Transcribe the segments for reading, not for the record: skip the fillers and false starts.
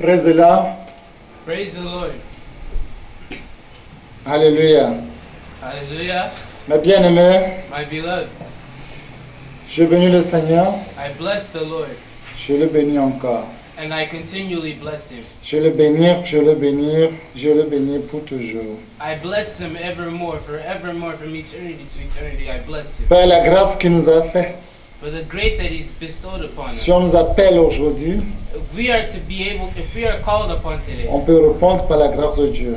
Praise the Lord. Praise the Lord. Alléluia. Hallelujah. Mes bien-aimés, My beloved, je bénis le Seigneur. I bless the Lord, Je le bénis encore. and I continually bless him. Je le bénis, je le bénis, je le bénis pour toujours. I bless him evermore, forevermore, from eternity to eternity. I bless him. Par la grâce qu'il nous a fait, For the grace that he's bestowed upon us. si on nous appelle aujourd'hui, If we are called upon today, on peut répondre par la grâce de Dieu.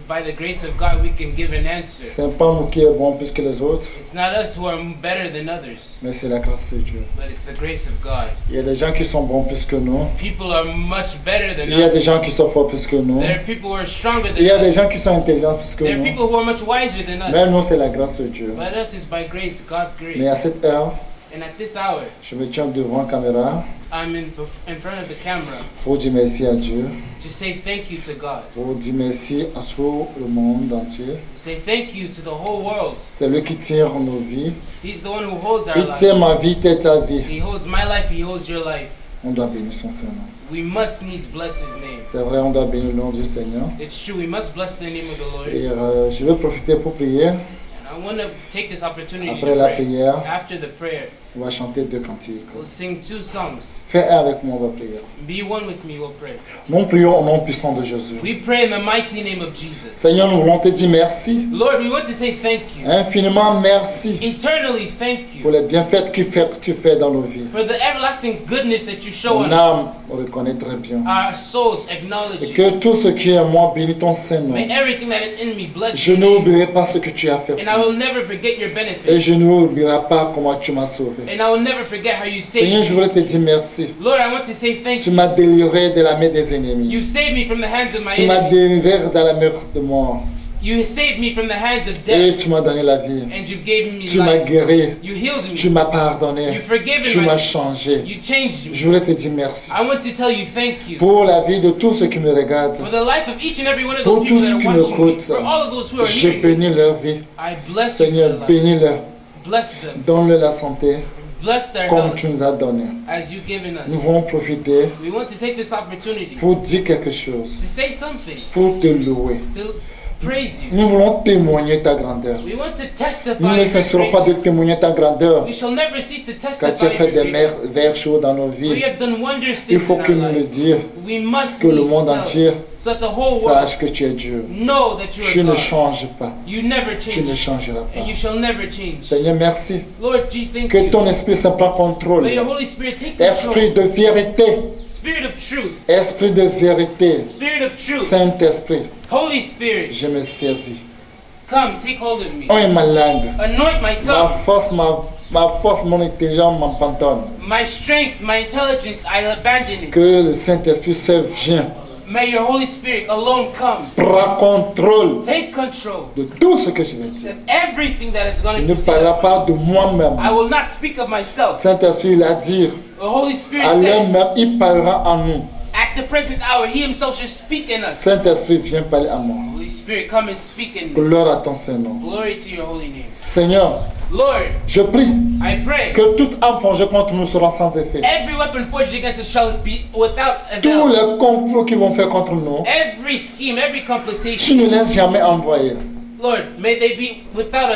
by the grace of God, we can give an answer. Ce n'est pas nous qui est bon plus que les autres, It's not us who are better than others, mais c'est la grâce de Dieu. but it's the grace of God. Il y a des gens qui sont bons plus que nous. People are much better than Il y a des us. gens qui sont forts plus que nous. There are people who are stronger Il y a than des gens us. qui sont intelligents plus que There are nous. people who are much wiser than Mais nous, us. c'est la grâce de Dieu. But us is by grace, God's Mais à grace. cette heure, And at this hour, je me tiens devant la caméra I'm in front of the camera pour dire merci à Dieu, to say thank you to God. pour dire merci à tout le monde entier. To say thank you to the whole world. C'est lui qui tient nos vies. He's the one who holds our Il tient lives. ma vie, tient ta vie. He holds my life, He holds your life. On doit bénir son Seigneur. We must needs bless His name. C'est vrai, on doit bénir le nom du Seigneur. It's true, we must bless the name of the Lord. Et je vais profiter pour prier. And I want to take this opportunity Après to la pray. prière, After the prayer, on va chanter 2 cantiques. we'll sing 2 songs. Fais un avec moi, on va prier. Be one with me, we'll pray. Nous prions au nom puissant de Jésus. We pray in the mighty name of Jesus. Seigneur, nous voulons te dire merci. Lord, we want to say thank you. Infiniment merci Eternally thank pour you les bienfaits que tu fais dans nos vies. for the everlasting goodness that you show Mon on âme us. reconnaît très bien. Our souls acknowledge Et que it. tout ce qui est en moi bénit ton Saint-Nom. May everything that is in me bless Je your name. n'oublierai pas ce que tu as fait. And I will never forget your Et je benefits. n'oublierai pas comment tu m'as sauvé. And I will never forget how you Seigneur, saved je me. voudrais te dire merci. Lord, I want to say thank Tu you. m'as délivré de la main des ennemis. You saved me from the hands of my Tu m'as enemies. délivré de la mer de mort. You saved me from the hands of Et death. tu m'as donné la vie. And you've given me Tu m'as life. guéri. You healed Tu me. m'as pardonné. You've forgiven Tu my m'as sins. changé. You changed me. Je voulais te dire merci. I want to tell you thank you. Pour la vie de tous ceux qui me regardent. For the life of each and every one of Pour those people tous that ceux are qui me watching me. écoutent. For all of those who are Je hearing me. bénis leur vie. I bless you for their Seigneur, lives. bénis-leur. Bless them. Donne-leur la santé Bless their comme health tu nous as donné. as you've given Nous us. voulons profiter We want to take this opportunity pour dire quelque chose, to say something, pour te louer. to praise you. Nous voulons témoigner ta grandeur. We want to testify Nous ne of your cesserons pas de greatness. témoigner ta grandeur. We shall never cease to Quand tu as testify fait of your des greatness. merveilles choses dans nos We vies, have done wondrous il things faut in que our nous le lives. disions, We must que le needs monde tell entier it, so that the whole world sache que tu es Dieu. know that you Tu are ne God. changes pas. You never Tu ne change, changeras pas. and you shall never change. Seigneur, merci. Lord, G, thank Que you. ton Esprit Saint prenne contrôle. May your Holy Spirit take Esprit control. de vérité. Spirit of truth. Esprit de vérité. Spirit of truth. Saint-Esprit, Holy Spirit, je me saisis. come, take hold of me. Oh, ma langue. Anoint my Ma tongue. force, ma force, mon intelligence m'abandonne. My strength, my intelligence, I abandon it. Que le Saint-Esprit seul vienne, May your Holy Spirit alone come. prend contrôle Take control de tout ce que je vais dire. of everything that is Je going ne to be parlerai said. pas de moi-même. I will not speak of myself. Saint-Esprit l'a dit. The Holy Spirit À l'heure said, même, il parlera en nous. at the present hour, He Himself shall speak in us. Saint-Esprit, viens parler à moi. Holy Spirit, come and speak in me. Gloire à ton Saint-Nom. Glory to your holy name. Seigneur, Lord, je prie I pray que toute arme forgée contre nous sera sans effet. every weapon forged against us shall be without Tous avail. les complots qu'ils vont faire contre nous, Every scheme, every tu completion, ne laisses jamais envoyer. Lord, may they be without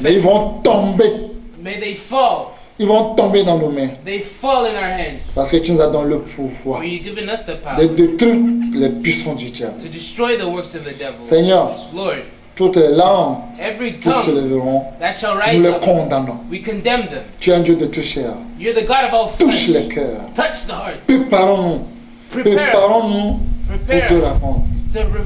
Mais ils effect. vont tomber. May they fall. Ils vont tomber dans nos mains. They fall in our hands. Parce que tu nous as donné le pouvoir For you've given us the de power détruire les puissants du diable. to destroy the works of the devil. Seigneur, Lord, toutes les langues every qui se tongue lèveront, that shall nous rise les up, condamnons. we condemn them. Tu es un Dieu de tout chair. You're the God of all Touche les flesh. cœurs. Touch the hearts. Préparons-nous. Prepare us. Préparons-nous pour Prepare te us raconter,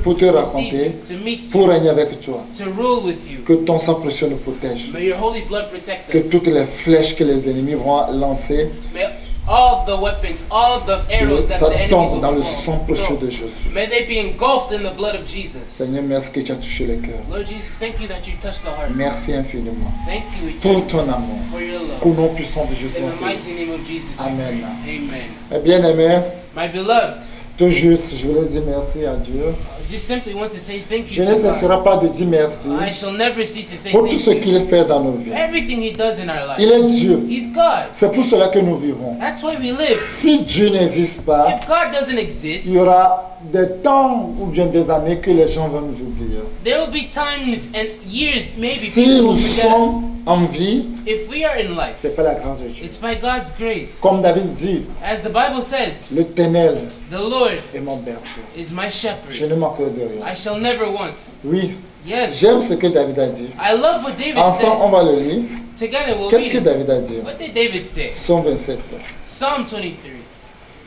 pour te to raconter, receive you, to meet pour you, régner avec toi. to rule with you. Que ton sang précieux nous protège. May your holy blood protect Que us. toutes les flèches que les ennemis vont lancer, May all the weapons, all the arrows that ça the enemies tombe dans will le sang précieux de throw, Jésus. may they be engulfed in the blood of Jesus. Seigneur, merci que tu as touché le cœur. Lord Jesus, thank you that you touched the heart. Merci infiniment Thank you pour eternally ton amour. for your Au love. nom puissant de Jésus. In the mighty name of Jesus, we Amen. pray. Amen. Mes bien-aimés, My beloved, Tout juste, je voulais dire merci à Dieu. I just simply want to say thank Je you ne to God. cesserai pas de dire merci I shall never cease to say pour tout thank ce you. qu'il fait dans nos vies. Everything He does in our Il life. est Dieu. He's God. C'est pour cela que nous vivons. That's why we live. Si Dieu n'existe pas, If God doesn't exist, il y aura des temps ou bien des années que les gens vont nous oublier. there will be times and years, maybe Si people will nous forget us. sommes en vie, If we are in life, c'est pas la grâce de Dieu. it's by God's grace. Comme David dit, As the Bible says, l'Éternel the Lord est mon berger. is my Je shepherd. ne manquerai de rien. I shall never want. Oui, Yes. j'aime ce que David a dit. I love what David Ensemble, on said. va le lire. Together we'll Qu'est-ce que read it. David a dit? What did David say? Psaume 27. Psalm 23.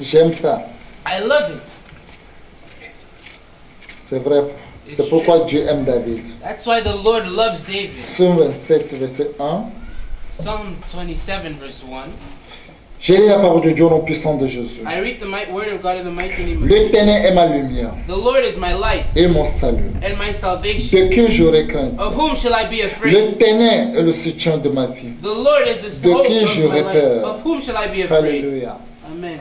J'aime ça. I love it. C'est vrai. C'est pourquoi Dieu aime David. That's why the Lord loves David. Psaume 27, verset 1. Psalm 27 verse 1. J'ai lu la parole de Dieu au nom puissant de Jésus. I read the word of God in the mighty name of L'Éternel est ma lumière The Lord is my light et mon salut. and my salvation. De qui j'aurai crainte? Of whom shall I be afraid? L'Éternel est le soutien de ma vie. The Lord is the De hope qui of j'aurai my life. peur? Of whom shall I be afraid? Alléluia. Amen.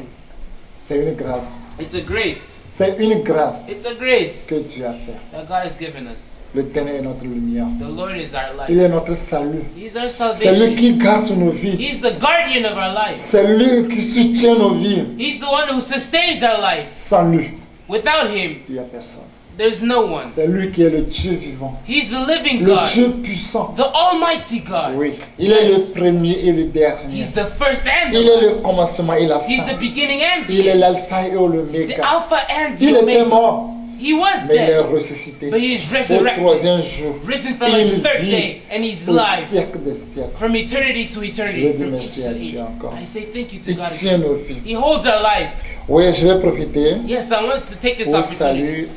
C'est une grâce. It's a grace. C'est une grâce It's a grace que Dieu a fait. that God has given us. L'Éternel est notre lumière. The Lord is our light. Il est notre salut. He's our C'est lui salvation. qui garde nos vies. He's the guardian of our life. C'est lui qui soutient nos vies. He's the one who sustains our life. Sans lui, Without Him, il n'y a personne. there's no one. C'est lui qui est le Dieu vivant. He's the living Le God, Dieu puissant. the Almighty God. Oui. Il est Yes. le premier et le dernier. He's the first and Il the est le last. commencement et la He's the fin. beginning and Il the est end. l'alpha et He's the l'oméga. Alpha and Il the était Omega. mort, He was mais il est dead, ressuscité. but he is Au resurrected, troisième jour, risen from il the third vit day, and He's au live siècle des siècles. from eternity to Je veux eternity, dire from age merci to à age. Dieu encore. I say thank you to Il God. tient nos vies. He holds our life. Oui, je vais profiter Yes, I want to take this pour opportunity saluer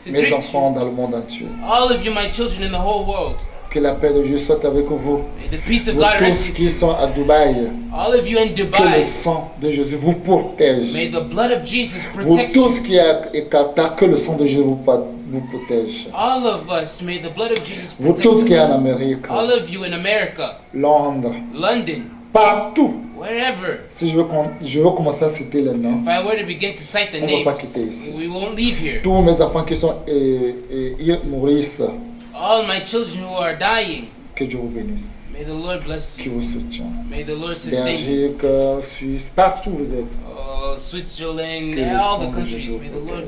to mes greet enfants you, dans le monde entier. all of you, my children in the whole world. Que la paix de Dieu soit avec vous. May the peace of Vous God rest tous with qui you. sont à Dubaï, All of you in que le Dubai, sang de Jésus vous protège. may the blood of Jesus Vous protect tous you. qui êtes à Qatar, que le sang de Jésus vous protège. All of us, may the blood of Jesus Vous protect tous qui êtes en us. Amérique, All of you in America, Londres, London, partout. wherever. Si je veux commencer à citer les noms, If I were to begin to cite the On va pas names, quitter ici. we won't leave here. tous mes enfants qui sont île Maurice, All my children who are dying, que Dieu vous bénisse, may the Lord bless qui you. vous soutient. May the Lord sustain you. Belgique, Suisse, partout où vous êtes. Switzerland, Que le all sang the de countries, Jésus vous may the Lord,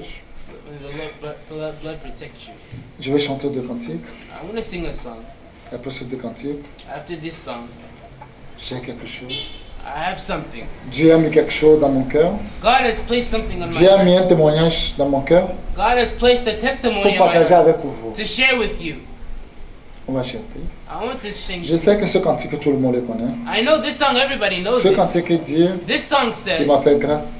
protège. blood protect you. Je vais chanter deux cantiques. I want to sing a song. Après ces deux cantiques, After this song, j'ai quelque chose. I have something. Dieu a mis quelque chose dans mon cœur. God has placed something on my Dieu a mis un heart. témoignage dans mon cœur God has placed a pour testimony on my partager heart avec vous. to share with you. On va chanter. I want to sing. Je sais que ce cantique, tout le monde le connaît. I know this song, everybody knows Ce it. cantique dit, This song il m'a fait says, grâce.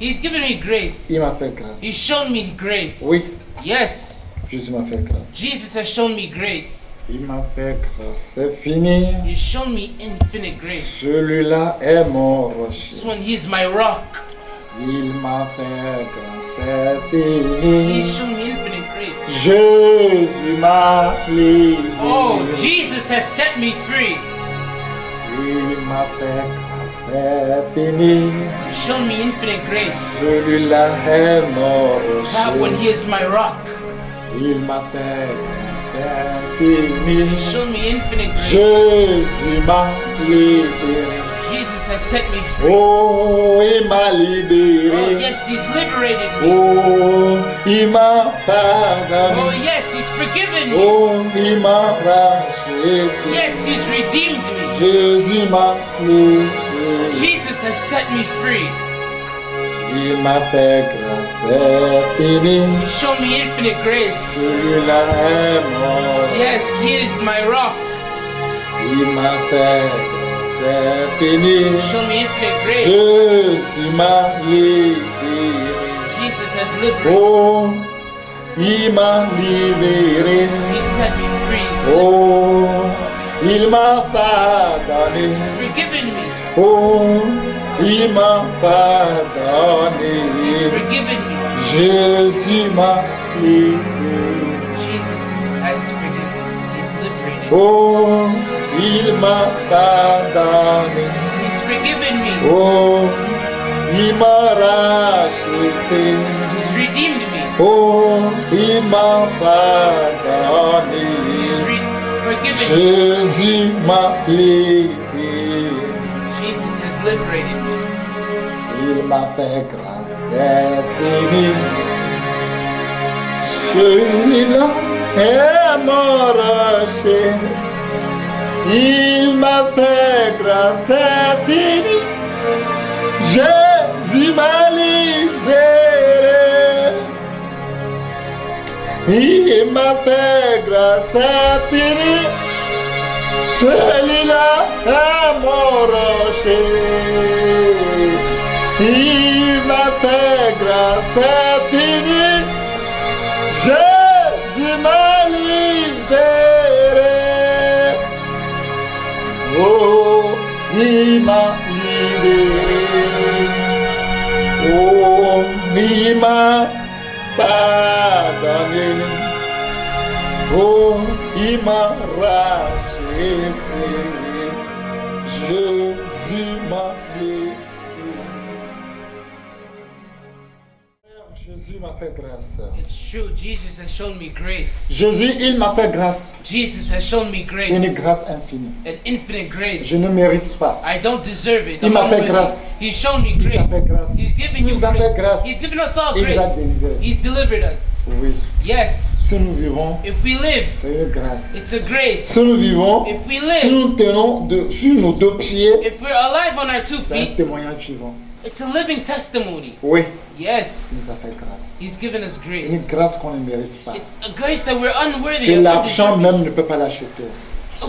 He's given me grace. Il m'a fait grâce. He's shown me grace. Oui, Yes, Jésus m'a fait grâce. Jesus has shown me grace. Il m'a fait grâce. C'est fini. He's shown me infinite grace. Celui-là est mon This rocher. one, He is my rock. Il m'a fait grâce. C'est fini. He's shown me infinite grace. Jésus m'a libéré. Oh, Jesus has set me free. Il m'a fait grâce. C'est fini. He's shown me infinite grace. Celui-là est mon That one, rocher. He is my rock. Il m'a fait grâce. C'est fini. He's shown me infinite grace. Jésus m'a libéré. Jesus has set me free. Oh, il m'a Oh, libéré. yes, He's liberated me. Oh, il m'a Oh, pardonné. yes, He's forgiven me. Oh, il m'a racheté. Yes, He's redeemed me. Jésus m'a libéré. Jesus has set me free. Il m'a fait grâce, c'est fini. He's shown me infinite grace. Celui-là est mort. Yes, He is my rock. Il m'a fait grâce, c'est fini. He's shown me infinite grace. Jésus m'a libéré. Jesus has liberated. Oh, il m'a libéré. He set me free. Oh, il m'a pardonné. He's forgiven me. Oh, il m'a He's pardonné. forgiven me. Jésus m'a libéré. Jesus has forgiven me. He's liberated. Oh, il m'a pardonné. He's forgiven me. Oh, il m'a racheté. He's redeemed me. Oh, il m'a pardonné. He's forgiven me. Jésus m'a libéré. Jesus has liberated me. Il m'a fait grâce infinie. Celui-là est mon rocher. Il m'a fait grâce infinie. Jésus m'a libéré. Il m'a fait grâce infinie. Celui-là est mon rocher. Il m'a fait grâce infinie. Jésus m'a libéré. Oh, il m'a libéré. Oh, il m'a pardonné. Oh, il m'a racheté. Jésus m'a libéré. Jésus m'a fait grâce. It's true. Jesus has shown me grace. Jésus, il m'a fait grâce. Jesus has shown me Une grace. grâce infinie. An infinite grace. Je ne mérite pas. I don't deserve it. Il m'a fait unworthy. grâce. He's shown me Il t'a grace. fait grâce. He's given Il you nous a fait grace. grâce. He's given us all Il nous a grace. délivrés. He's delivered us. Oui. Yes. Si nous vivons, If we live, c'est une grâce. it's a grace. Si nous vivons, If we si live, nous tenons sur nos deux pieds, if we're alive on our 2 c'est un feet, témoignage vivant. it's a living testimony. Oui, il Yes. nous a fait grâce. He's given us Une grace. grâce qu'on ne mérite pas. It's a grace that we're unworthy Que of. l'argent undeserving. même ne peut pas l'acheter.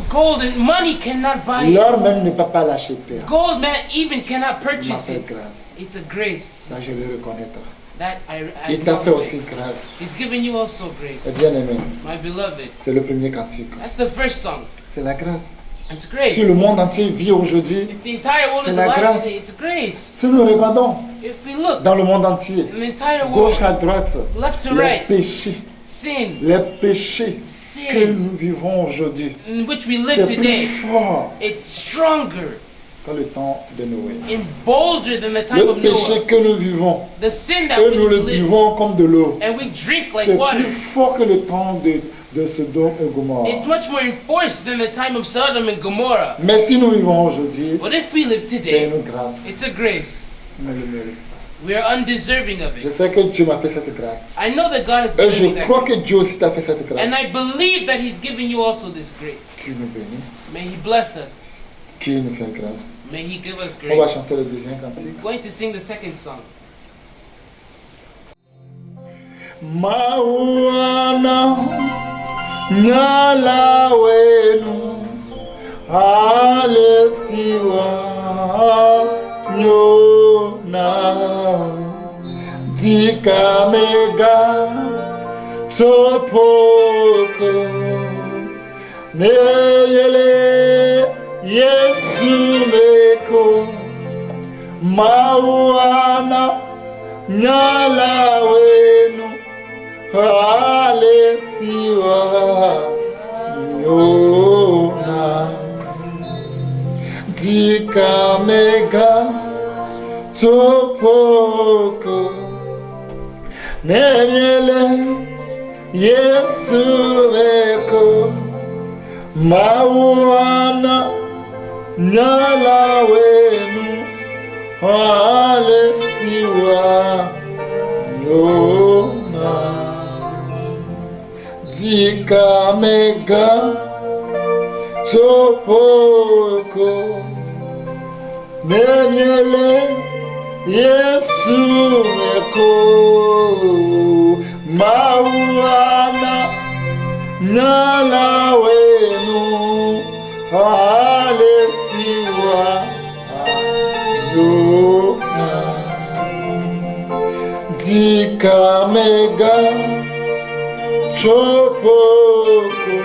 Gold and money cannot buy L'or it. même ne peut pas l'acheter. Gold man even cannot Il m'a purchase fait it. grâce. It's a grace Ça, je le reconnaître. that I Il t'a fait aussi acknowledge. grâce. He's given you also Et grace, bien aimé, my beloved. c'est le premier cantique. That's the first song. C'est la grâce. It's grace. Si le monde entier vit aujourd'hui, If the entire world C'est is la alive grâce. today, it's grace. si nous regardons If we look dans le monde entier, in the entire world, gauche à droite, left to les right, péchés, sin, les péchés que sin nous vivons aujourd'hui, in which we live c'est plus today, fort it's stronger que le temps de Noé. and bolder than the time Le of Noah. péché que nous vivons, The sin that que nous le we live buvons comme de l'eau, and we drink like c'est water. plus fort que le temps de Sodome et Gomorrhe. It's much more enforced than the time of Sodom and Gomorrah. Mais si nous vivons aujourd'hui, But if we live c'est today, une grâce. it's a grace. On ne le mérite pas. We are undeserving of Je it. sais que Dieu m'a fait cette grâce. I know that God has Et given je me that crois que grace. Dieu aussi t'a fait cette grâce. And I believe that He's given you also this grace. Qui nous bénit, May He bless us. qui nous fait grâce. May He give us On va grace. chanter le deuxième cantique. I'm going to sing the second song. Mawana nyala wenu alesiwa nyona dikamega topoko neyele Yesu meko mawana nyala wenu alesiwa nyona dikamega topoko nenyele Yesu meko mawana nyala wenu alesiwa nyona dikamega topoko nenyele Yesu meko mawana nyala wenu alesiwa nyona dikamega topoko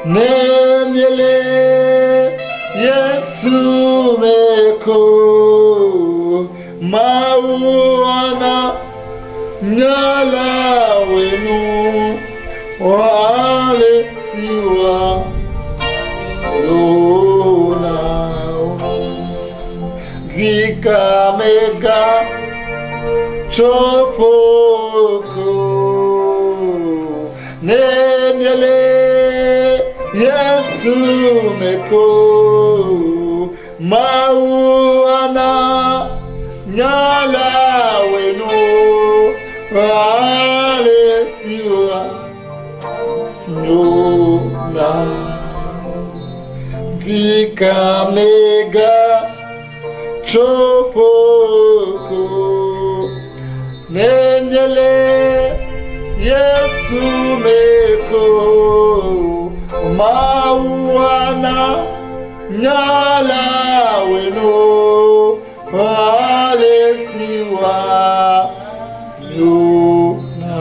nenyele Yesu meko mawana nyala wenu alesiwa nyona dikamega chopoko nemyele Yesu meko mauana nyala wenu alesiwa nyona dikamega chopoko nemyele Yesu meko mauana nyala weno alesiwa nyona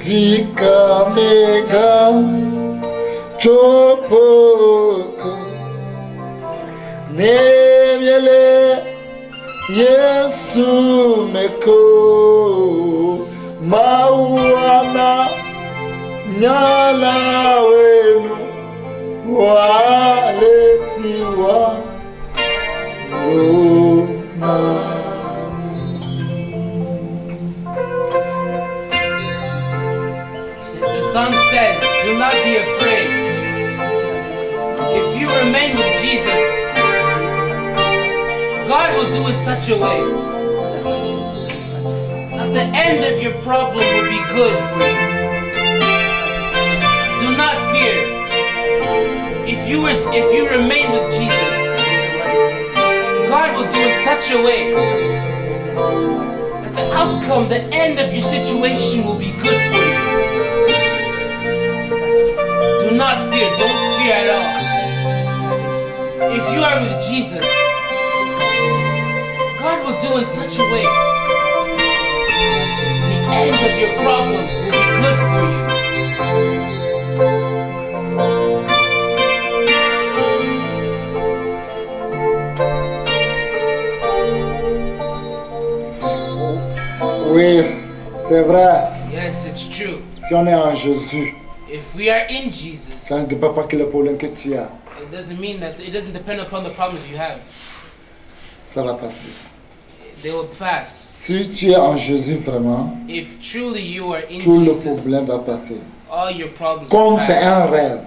dikamega chopoko nemyele Yesu meko mauana nyala wenu walesiwa nyona. The song says, do not be afraid. If you remain with Jesus, God will do it such a way that the end of your problem will be good for you. Do not fear. If you remain with Jesus, God will do it such a way that the outcome, the end of your situation will be good for you. Do not fear. Don't fear at all. If you are with Jesus, God will do in such a way the end of your problem will be good for you. Oui, c'est vrai. Yes, it's true. Si on est en Jésus, If we are in Jesus, ça ne dépend pas que le problème que tu as, it doesn't mean that it doesn't depend upon the problems you have. ça va passer. They will pass. Si tu es en Jésus vraiment, If truly you are in tout le Jesus, problème va passer. all your problems Comme will c'est un pass. rêve.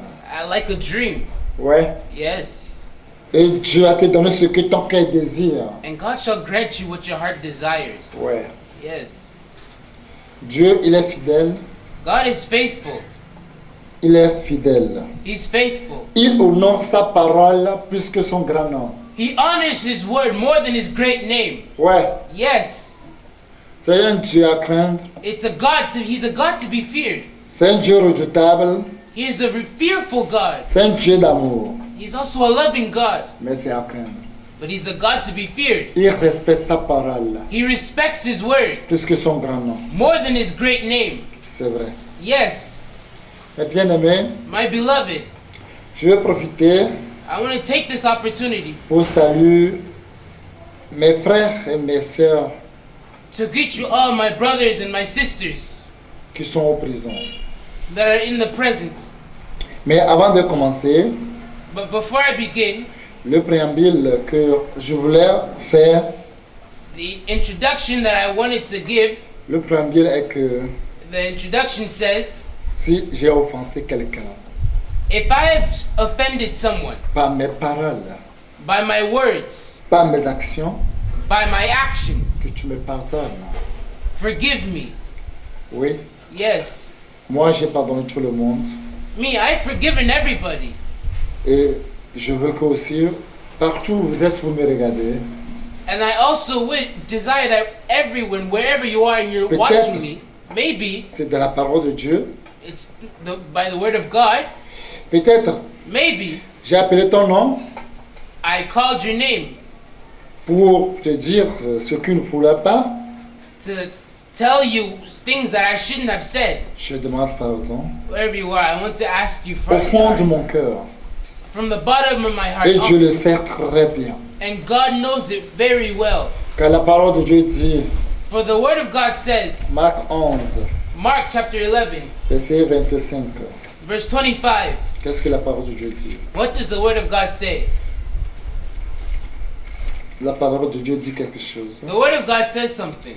Like a dream. Ouais. Yes. Et Dieu a te donné ce que ton cœur désire. And God shall grant you what your heart desires. Ouais. Yes. Dieu, il est fidèle. God is faithful. Il est fidèle. He's faithful. Il honore sa parole plus que son grand nom. He honors his word more than his great name. Ouais. Yes. C'est un Dieu à craindre. He's a God to be feared. C'est un Dieu redoutable. He is a fearful God. C'est un Dieu d'amour. He's also a loving God. Mais c'est à craindre. But he's a God to be feared. Il respecte sa parole He respects his word plus que son grand nom. more than his great name. C'est vrai. Yes. Mais bien aimé, My beloved, je vais profiter I want to take this opportunity pour saluer mes frères et mes sœurs to greet you all, my brothers and my sisters qui sont en prison. that are in the presence. Mais avant de commencer, But before I begin, le préambule que je voulais faire, the introduction that I wanted to give, le préambule est que the introduction says, si j'ai offensé quelqu'un if I have offended someone par mes paroles, by my words, par mes actions, by my que actions, tu me pardonnes. forgive me. Oui, Yes. moi j'ai pardonné tout le monde Me, I've forgiven everybody. et je veux que aussi, partout où vous êtes, vous me regardez. And I also would desire that everyone, wherever you are and you're Peut-être. watching me, maybe C'est de la parole de Dieu. it's by the word of God, Peut-être maybe j'ai appelé ton nom I called your name pour te dire ce qu'il ne voulait pas. to tell you things that I shouldn't have said. Je demande pardon Wherever you are, I want to ask you au first, fond de mon cœur. from the bottom of my heart. Et je le sais très bien. And God knows it very well. Car la parole de Dieu dit, For the word of God says, Marc 11, Mark chapter 11, verset 25. verse 25. Qu'est-ce que la parole de Dieu dit? What does the word of God say? La parole de Dieu dit quelque chose. The Word of God says something.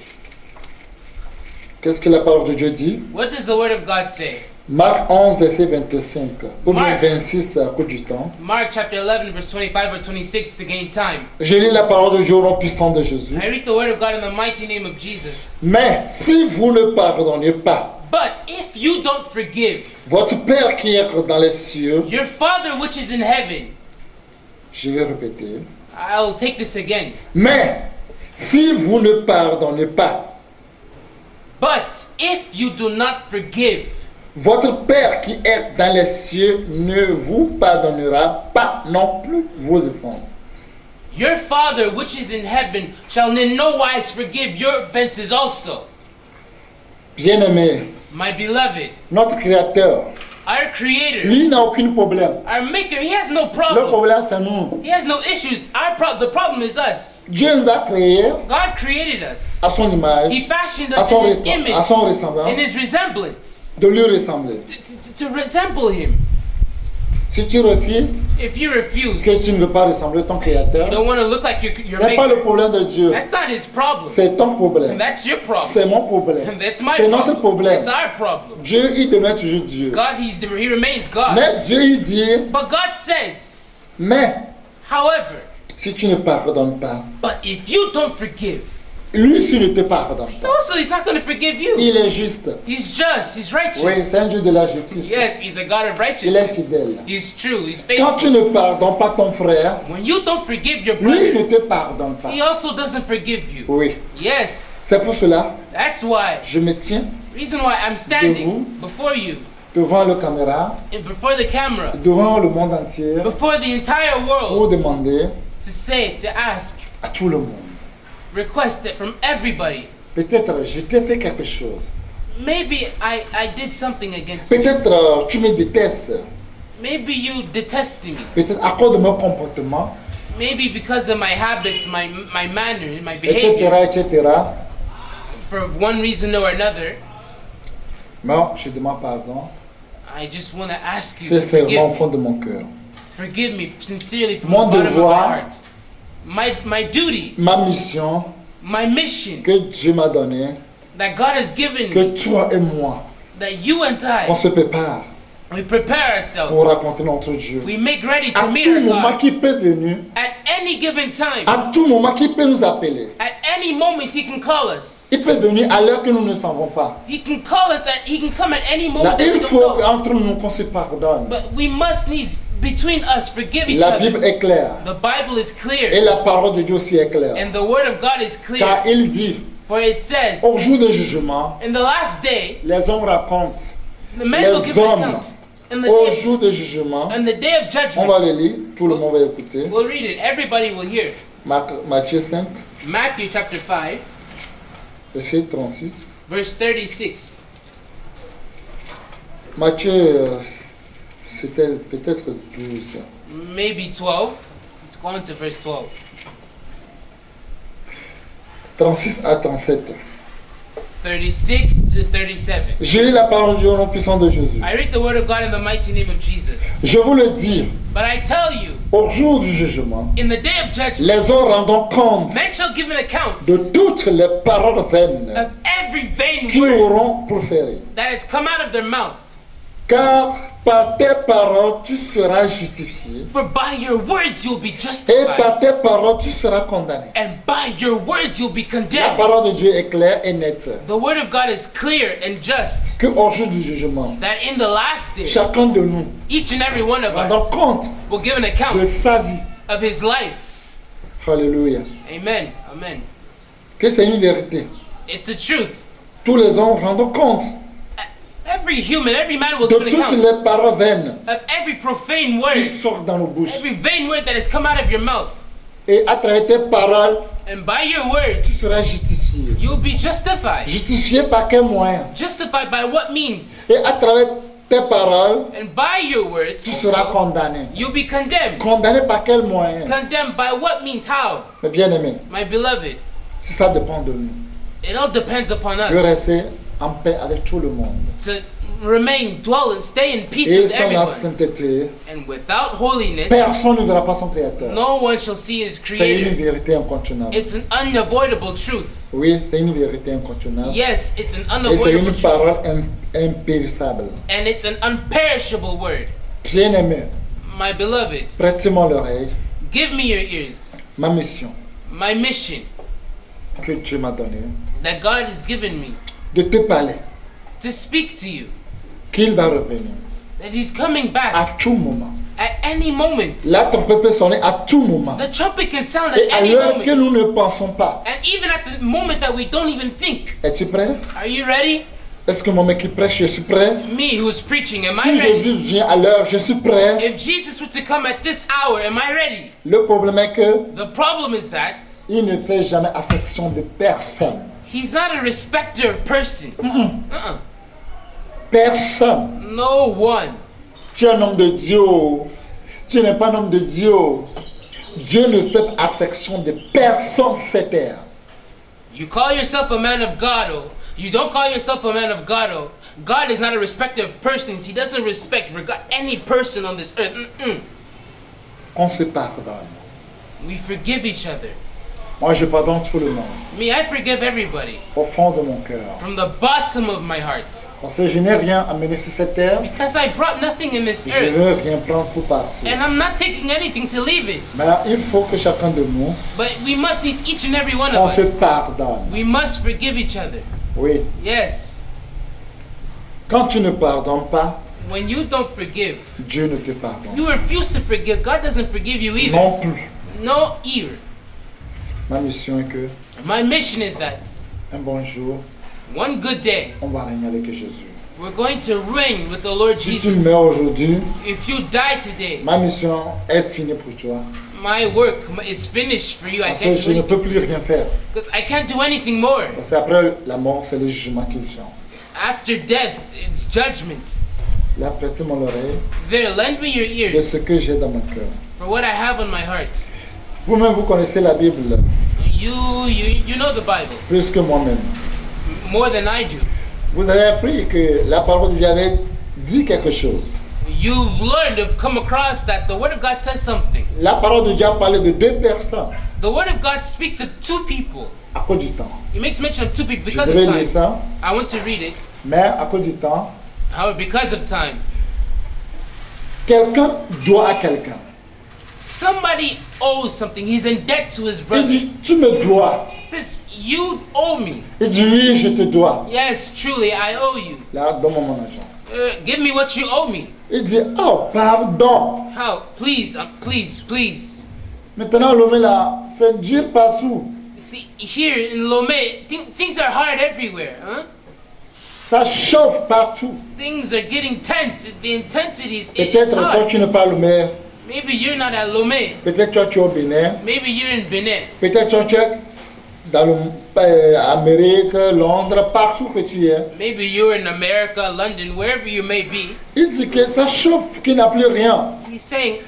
Qu'est-ce que la parole de Dieu dit? What does the Word of God say? Marc 11, verset 25. Ou bien Marc. 26 à cause du temps. Mark chapter 11, verse 25 or 26 to gain time. Je lis la parole de Dieu au nom puissant de Jésus. I read the Word of God in the mighty name of Jesus. Mais si vous ne pardonnez pas, But if you don't forgive, votre Père qui est dans les cieux, your Father which is in heaven, je vais répéter, I'll take this again. mais si vous ne pardonnez pas, But if you do not forgive, votre Père qui est dans les cieux ne vous pardonnera pas non plus vos offenses. your Father which is in heaven shall in no wise forgive your offenses also. Bien-aimé, My beloved, notre Créateur, our Creator, lui n'a aucun problème. our Maker, He has no Le problem. problème, c'est nous. He has no issues. The problem is us. Dieu nous a créés God created us. à son image, He fashioned à us son, in His à image, son in ressemblance, His resemblance, de lui ressembler. to resemble Him. Si tu refuses, If you refuse, que tu ne veux pas ressembler à ton Créateur, you don't want to look like your ce n'est pas le Maker, problème de Dieu, that's not His problem. c'est ton problème. And that's your problem. C'est mon problème. And that's my C'est notre problem. problème. It's our problem. Dieu, il demeure toujours Dieu. God, He remains God. Mais Dieu, il dit, But God says, mais however, si tu ne pardonnes pas, but if you don't forgive, lui, s'il ne te pardonne pas, also He's not going to forgive you. il est juste. He's just, He's Oui, righteous. c'est un Dieu de la justice. Yes, He's a God of Il est righteousness. fidèle. He's true, He's Quand tu faithful. ne pardonnes pas ton frère, When you don't forgive your lui, il brother, ne te pardonne pas. He also doesn't forgive you. Oui, Yes, c'est pour cela that's why, je me tiens reason why I'm standing before you, devant la caméra, and before the camera, devant le monde entier, before the entire pour world, demander to say, to ask, à tout le monde. request it from everybody. Peut-être je t'ai fait quelque chose. Maybe I did something against you. Peut-être tu me détestes. Maybe you detest me. Peut-être à cause de mon comportement, Maybe because of my habits, my manner, my etc., behavior, etc. for one reason or another. Mais je demande pardon. I just want to ask you to Sincèrement au forgive fond me. de mon cœur. Forgive me sincerely from Mon the bottom of my devoir, heart. My duty, Ma mission my mission que Dieu m'a donnée, that God has given me, que toi et moi, that you and on I, se prépare we prepare pour ourselves. rencontrer notre Dieu. We make ready to À meet tout our moment God. qui peut venir, At any given time, à tout moment qui peut nous appeler. at any moment He can call us. Il peut venir à l'heure que nous ne savons pas. He can call us He can come at any moment Là, that we il don't faut know. qu'entre nous qu'on se pardonne. But we must needs, between us, forgive each La other. Bible est claire. The Bible is Et clear, la parole de Dieu aussi est claire. and the Word of God is Car clear. il dit, For it says, au jour du jugement, in the last day, les hommes racontent. the men will Les give an hommes, account. In the au day, jour du jugement, on the day of on va le judgment, lire, tout le monde va écouter. we'll read it. Everybody will hear. Matthieu 5, Matthew chapter 5, verset 36. verse 36. Matthieu, c'était peut-être 12. Maybe 12. Let's go on to verse 12. 36 à 37. 36 to 37. Je lis la parole de Dieu au nom puissant de Jésus. I read the Word of God in the mighty name of Jesus. Je vous le dis, But I tell you, au jour du jugement, in the day of judgment, les hommes rendront compte men shall give an account de toutes les paroles vaines of every vain qu'ils word auront proférées. that has come out of their mouth. Car par tes paroles tu seras justifié, For by your words you'll be et justified, par tes paroles tu seras condamné. and by your words you'll be La condemned. parole de Dieu est claire et nette. The Word of God is clear and just, Que au jour du jugement, that in the last day, chacun de nous each and every one of rendra us compte will give an de account sa vie. of his life. Alléluia. Amen. Amen. Que c'est une vérité. It's a truth. Tous les hommes rendront compte Every human, every man will de give an toutes account les paroles vaines of every profane qui word, sortent dans nos bouches. every vain word that has come out of your mouth. Et à travers tes paroles, And by your tu words, seras justifié. you'll be justified. Justifié par quel moyen? Justified by what means? Et à travers tes paroles, And by your words, tu seras also, condamné. you'll be condemned. Condamné par quel moyen? Condemned by what means? How? Mais bien aimé, My beloved, si ça dépend de nous, it all depends upon de us rester en paix avec tout le monde. to dwell and stay in peace Et with sans la everyone. sainteté, And without holiness, personne ne verra pas son Créateur. no one shall see his C'est une creator. vérité incontournable. It's an unavoidable truth. Oui, c'est une vérité incontournable. Yes, it's an Et c'est unavoidable une truth. parole impérissable. And it's an unperishable word. Bien-aimé, My beloved, prêtez-moi l'oreille. give me your ears. Ma mission My mission que Dieu m'a donnée, that God has given me de te parler, to speak to you, qu'il va revenir that He's coming à back tout moment. at any moment. La trompette peut sonner à tout moment. The trumpet can sound Et at à any l'heure que nous moment. ne pensons pas. And even at the moment that we don't even think. Es-tu prêt? Are you ready? Est-ce que mon mec qui prêche, je suis prêt? Me who's preaching, am I Si ready? Jésus vient à l'heure, je suis prêt. If Jesus were to come at this hour, am I ready? Le problème est que The problem is that il ne fait jamais acception de personne. He's not a respecter of persons. Uh-uh. Personne. No one. Tu es un homme de Dieu. Tu n'es pas un homme de Dieu. Dieu ne fait acception de personne sur cette terre. You call yourself a man of God, oh. You don't call yourself a man of God, oh. God is not a respecter of persons. He doesn't respect any person on this earth. Mm-mm. Qu'on se pardonne. We forgive each other. Moi, je pardonne tout le monde. Me, I forgive everybody Au fond de mon cœur. from the bottom of my heart. Parce que je n'ai rien amené sur cette terre. Because I brought nothing in this Je earth. ne veux rien prendre pour partir. And I'm not taking anything to leave it. Mais il faut que chacun de nous, But we must need each and every one on of se us. pardonne. We must forgive each other. Oui. Yes. Quand tu ne pardonnes pas, When you don't forgive, Dieu ne te pardonne. you refuse to forgive. God doesn't forgive you either. Non plus. No either. Ma mission est que, My mission is that un bon jour, one good day, on va régner avec Jésus. we're going to reign with the Lord Si tu Jesus. meurs aujourd'hui, If you die today, ma mission est finie pour toi. my work is finished for you. I Parce que can't je do ne anything peux plus rien faire. because I can't do anything more. Parce qu'après la mort, c'est le jugement qui vient. After death, it's judgment. Là, prêtez mon oreille There, lend me your de ce ears que j'ai dans mon cœur. for what I have on my heart. Vous-même, vous connaissez la Bible You know the Bible plus que moi-même. more than I do. Vous avez appris que la parole de Dieu avait dit quelque chose. You've learned, have come across that the Word of God says something. La parole de Dieu a parlé de deux personnes The Word of God speaks of two people. à cause du temps. It makes mention of two people Je because devais of lire time. ça, I want to read it. mais à cause du temps, However, because of time, quelqu'un doit à quelqu'un. somebody owes something. He's in debt to his Il brother. dit, tu me dois. He says, you owe me. Il dit, oui, je te dois. Yes, truly, I owe you. Là, donne-moi mon argent. Give me what you owe me. Il dit, oh, pardon. How? Please, please. Maintenant, l'homme là, c'est Dieu partout. See, here in Lomé, things are hard everywhere, huh? Ça chauffe partout. Things are getting tense. The intensity is it's Peut-être toi, tu n'es hard. pas le maire. Maybe you're not at Lomé. Peut-être toi, tu es au Bénin. Maybe you're in Benin. Peut-être toi, tu es dans l'Amérique, Londres, partout que tu es. Maybe you're in America, London, wherever you may be. Il dit que ça chauffe, qu'il n'a plus rien. He's saying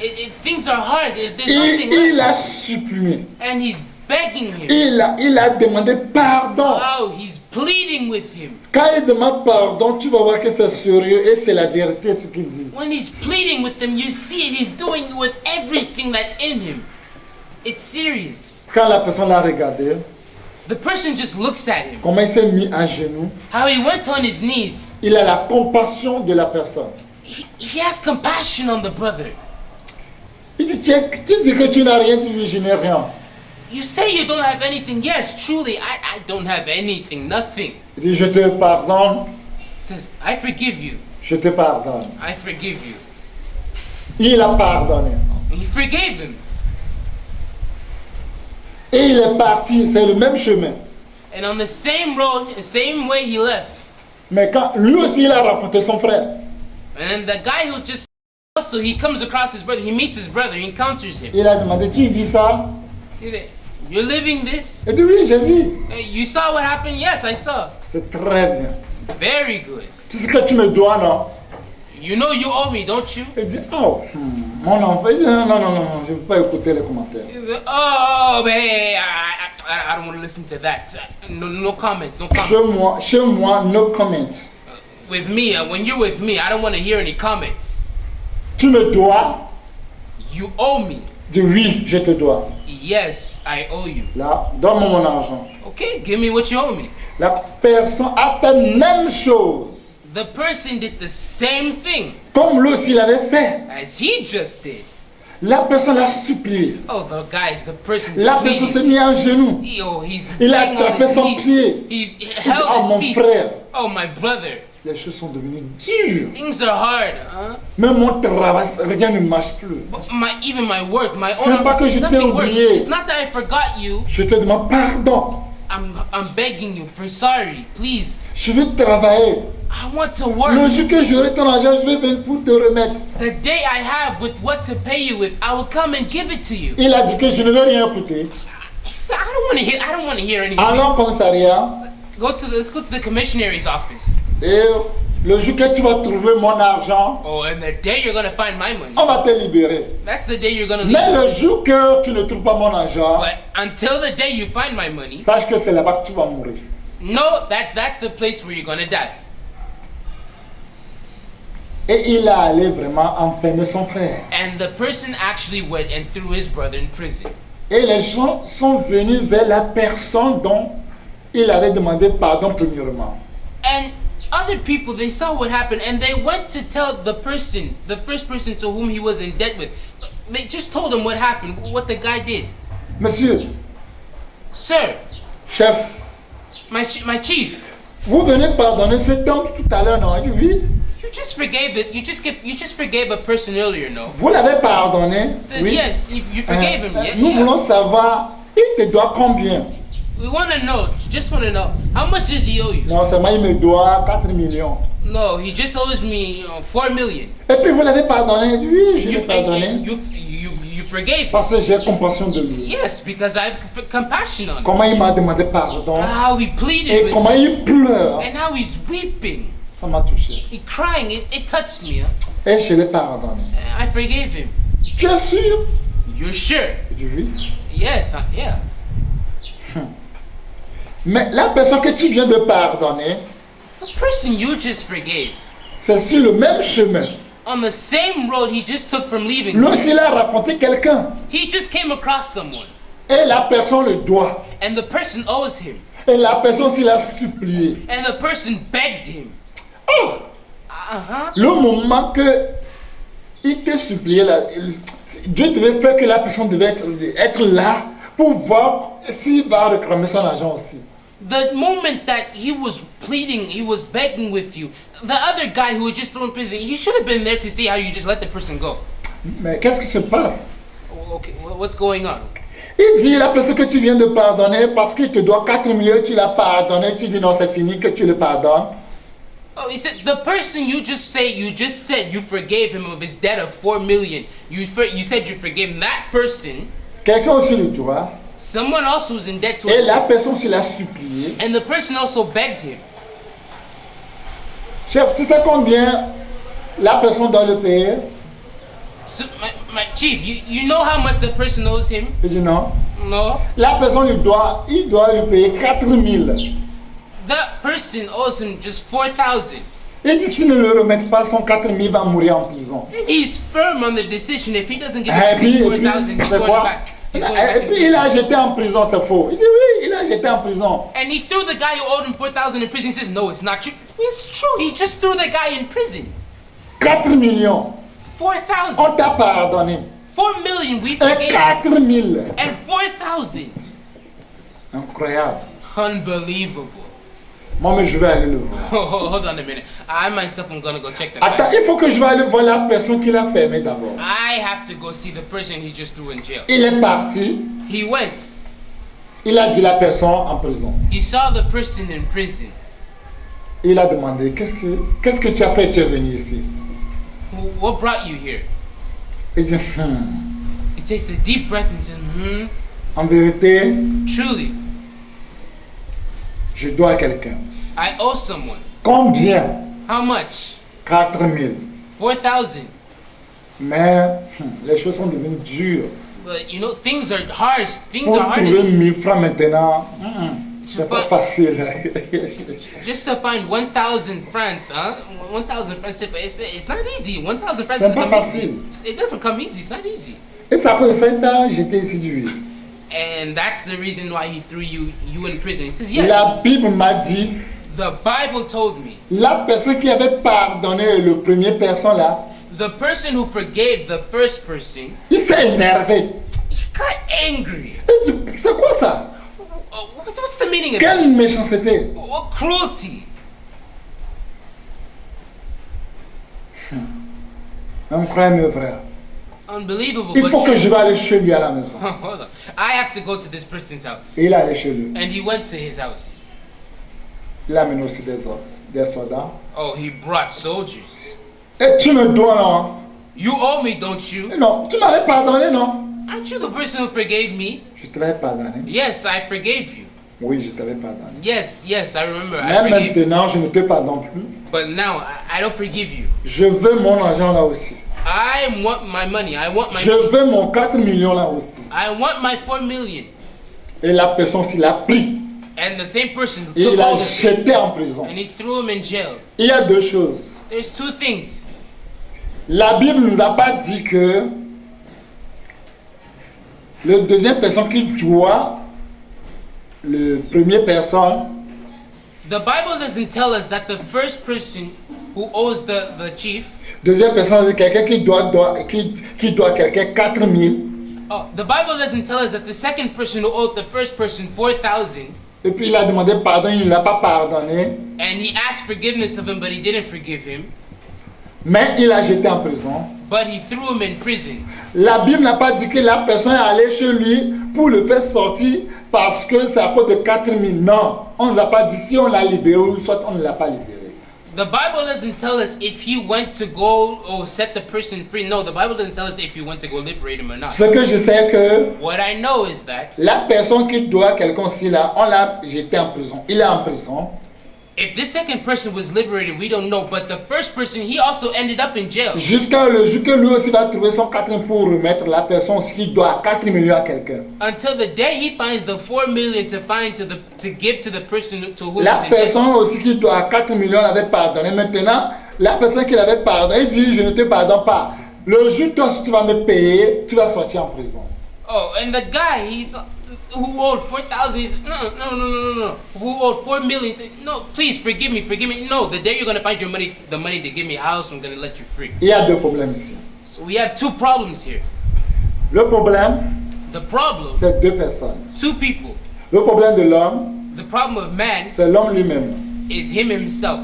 things are hard. There's Et nothing il left. a supprimé. And he's begging him. Il a demandé pardon. Oh, he's pleading with him. Quand il demande pardon, tu vas voir que c'est sérieux et c'est la vérité ce qu'il dit. When he's pleading with him, you see it. He's doing it with everything that's in him. It's serious. Quand la personne l'a regardé, The person just looks at him. comment il s'est mis à genoux, How he went on his knees. il a la compassion de la personne. He has compassion on the brother. Il dit, tu dis que tu n'as rien, tu dis, je n'ai rien. You say you don't have anything. Yes, truly, I don't have anything, nothing. Il dit, je te pardonne, He says, I forgive you. je te pardonne. I forgive you. Il a pardonné. And he forgave him. Et il est parti, c'est le même chemin. And on the same road, the same way he left. Mais quand lui aussi il a rencontré son frère, And then the guy who just also he comes across his brother, he meets his brother, he encounters him. il a demandé, tu vis ça? He said, you're living this? Il dit, oui, j'ai vu. Hey, you saw what happened? Yes, I saw. C'est très bien. Very good. Tu sais que tu me dois, non? You know you owe me, don't you? Il dit, oh, mon enfant. Il dit, non, je ne veux pas écouter les commentaires. He said, oh, but hey, I don't want to listen to that. No comments, no comments. Chez moi, no comment. with me, when you're with me, I don't want to hear any comments. Tu me dois? You owe me. Dis oui, je te dois. Yes, I owe you. Là, donne-moi mon argent. Okay, give me what you owe me. La personne a fait même chose. The person did the same thing Comme lui aussi l'avait fait. as he just did. La personne l'a supplié. Oh, the person's La personne s'est pleading. mise à genoux. He's Il a banging on attrapé his son knees. pied. He Oh, held mon his feet. frère. Oh, my brother. Les choses sont devenues dures. Things are hard, huh? Même mon travail, rien ne marche plus. Even my work, my C'est pas que je t'ai nothing works. oublié. It's not that I forgot you. Je te demande pardon. I'm begging you for sorry, please. Je vais travailler. I want to work. Le jour que j'aurai ton argent, je vais venir pour te remettre. The day I have with what to pay you with, I will come and give it to you. Il a dit que je ne vais rien écouter. He said, I don't want to hear anything. Allons au commissariat. Let's go to the commissionary's office. Et le jour que tu vas trouver mon argent, Oh, and the day you're gonna find my money, on va te libérer. that's the day you're gonna Mais leave. le jour que tu ne trouves pas mon argent, But until the day you find my money, sache que c'est là-bas que tu vas mourir. no, that's the place where you're gonna die. Et il a allé vraiment enfermer son frère. And the person actually went and threw his brother in prison. Et les gens sont venus vers la personne dont il avait demandé pardon premièrement. And other people, they saw what happened and they went to tell the first person to whom he was in debt with. They just told him what happened, what the guy did. Monsieur, Sir, chef, my chief, vous venez pardonner cet homme tout à l'heure, non? Il dit oui. you just forgave it. You just forgave a person earlier, no? Vous l'avez pardonné? Says Oui. yes, you forgave him. Yeah, Nous yeah. voulons savoir, il te doit combien? We want to know. Just want to know how much does he owe you? Non, seulement il me doit 4 millions. No, he just owes me 4 million. Et puis vous l'avez pardonné? Il dit oui, je l'ai pardonné. You forgave him. Parce que j'ai compassion de lui. Yes, because I have compassion on him. Comment il m'a demandé pardon. How he pleaded Et with comment me. il pleure. And now he's weeping. Ça m'a touché. He crying. It touched me. Huh? Et je l'ai pardonné. I forgave him. Tu es sûr? You're sure? Il dit oui. Yes, yeah. Mais la personne que tu viens de pardonner, The person you just forgave, c'est sur le même chemin. on the same road he just took from leaving, Lui aussi, il a raconté quelqu'un. he just came across someone. Et la personne le doit. And the person owes him. Et la personne aussi l'a supplié. And the person begged him. Oh! Uh-huh. Le moment que il te suppliait, Dieu devait faire que la personne devait être là pour voir s'il va réclamer son argent aussi. The moment that he was pleading, he was begging with you, the other guy who had just thrown in prison, he should have been there to see how you just let the person go. Mais qu'est-ce qui se passe? Okay, what's going on? Il dit, la personne que tu viens de pardonner, parce qu'il te doit 4 millions, tu l'as pardonné, tu dis non, c'est fini, que tu le pardonnes. Oh, he said the person you just said you forgave him of his debt of 4 million. You said you forgave him. That person, Quelqu'un aussi le doit. someone else was in debt to Et him, la personne aussi l'a supplié. and the person also begged him. Chef, tu sais combien la personne doit le payer? So, my chief, you know how much the person owes him? Il dit non. No. La personne il doit lui payer 4 000. That person owes him just 4,000. Il dit s'il ne le remet pas, son 4 000 va mourir en prison. He's firm on the decision. If he doesn't get Et puis, his 4,000, he's c'est going quoi? back. He's going Et back in puis il prison. a jeté en prison, c'est faux. Il dit oui, il a jeté en prison. And he threw the guy who owed him 4,000 in prison. He says, no, it's not true. It's true. He just threw the guy in prison. 4 millions. 4,000. On t'a pardonné. 4 million we Et forgave. 4 000. And 4,000. Incroyable. Unbelievable. Moi, mais je vais aller le voir. Hold on a minute. I myself am gonna go check the Attends, facts. il faut que je vais aller voir la personne qui l'a fermé d'abord. I have to go see the person he just threw in jail. Il est parti. He went. Il a vu la personne en prison. He saw the person in prison. Il a demandé, qu'est-ce que tu as fait, tu es venu ici? What brought you here? Il dit, He takes a deep breath and says, en vérité, truly, je dois à quelqu'un. I owe someone. Combien? How much? 4 000. 4,000. Mais les choses sont devenues dures. But you know, things are hard. Things Pour are hard. trouver in this. 1000 francs maintenant, C'est pas facile. Just to find 1,000 francs, huh? 1,000 francs, it's not easy. 1,000 francs C'est doesn't pas come facile. easy. It doesn't come easy, it's not easy. Et ça fait 7 ans, j'étais séduit. And that's the reason why he threw you in prison. He says, yes. La Bible m'a dit, The Bible told me. la personne qui avait pardonné le premier personne là, The person who forgave the first person, il s'est énervé. he got angry. Il dit, c'est quoi ça? What's the meaning of Quelle it? méchanceté. What cruelty? Incroyable, frère. Unbelievable. Il but faut que true. je vais aller chez lui à la maison. Hold on. I have to go to this person's house. Et il est allé chez lui. And he went to his house. Il a amené aussi des soldats. Oh, he brought soldiers. Et tu me dois, non? You owe me, don't you? Non, tu m'avais pardonné, non? Aren't you the person who forgave me? Je t'avais pardonné. Yes, I forgave you. Oui, je t'avais pardonné. Yes, I remember. I Même forgave you. maintenant, je ne te pardonne plus. But now, I don't forgive you. Je veux mon argent là aussi. I want my money. I want my Je veux mon 4 millions là aussi. I want my 4 million. Et la personne s'il a pris And the same person et took il a all of it jeté en prison. and he threw him in jail. Il y a deux choses. There's two things. La Bible ne nous a pas dit que le deuxième personne qui doit le premier personne, The Bible doesn't tell us that the first person who owes the chief. deuxième personne c'est quelqu'un qui doit quelqu'un 4 000. Oh, the Bible doesn't tell us that the second person who owed the first person 4,000 Et puis il a demandé pardon, il ne l'a pas pardonné, and he asked forgiveness of him, but he didn't forgive him. mais il a jeté en prison. But he threw him in prison. La Bible n'a pas dit que la personne est allée chez lui pour le faire sortir parce que c'est à cause de 4 000. Non, on ne l'a pas dit si on l'a libéré ou soit on ne l'a pas libéré. The Bible doesn't tell us if he went to go or set the person free. No, the Bible doesn't tell us if he went to go liberate him or not. Ce que je sais que What I know is that la personne qui doit quelqu'un aussi là, on l'a jeté en prison. Il est en prison. if this second person was liberated, we don't know. But the first person, he also ended up in jail. Jusqu'à le jour que lui aussi va trouver son 4 000 pour remettre la personne qui doit 4 millions à quelqu'un. Until the day he finds the 4 million to give to the person to who La is in jail. personne aussi qui doit 4 millions l'avait pardonné. Maintenant, la personne qui l'avait pardonné, il dit je ne te pardonne pas. Le jour toi si tu vas me payer, tu vas sortir en prison. Oh, and the guy, who owed 4,000, he's no. Who owed 4 million, he said, no, please forgive me. No, the day you're gonna find the money to give me a house, I'm gonna let you free. Il y a deux problèmes ici. So we have two problems here. Le problème, The problem, c'est deux personnes. two people. Le problème de l'homme, The problem of man c'est l'homme lui-même. is him himself.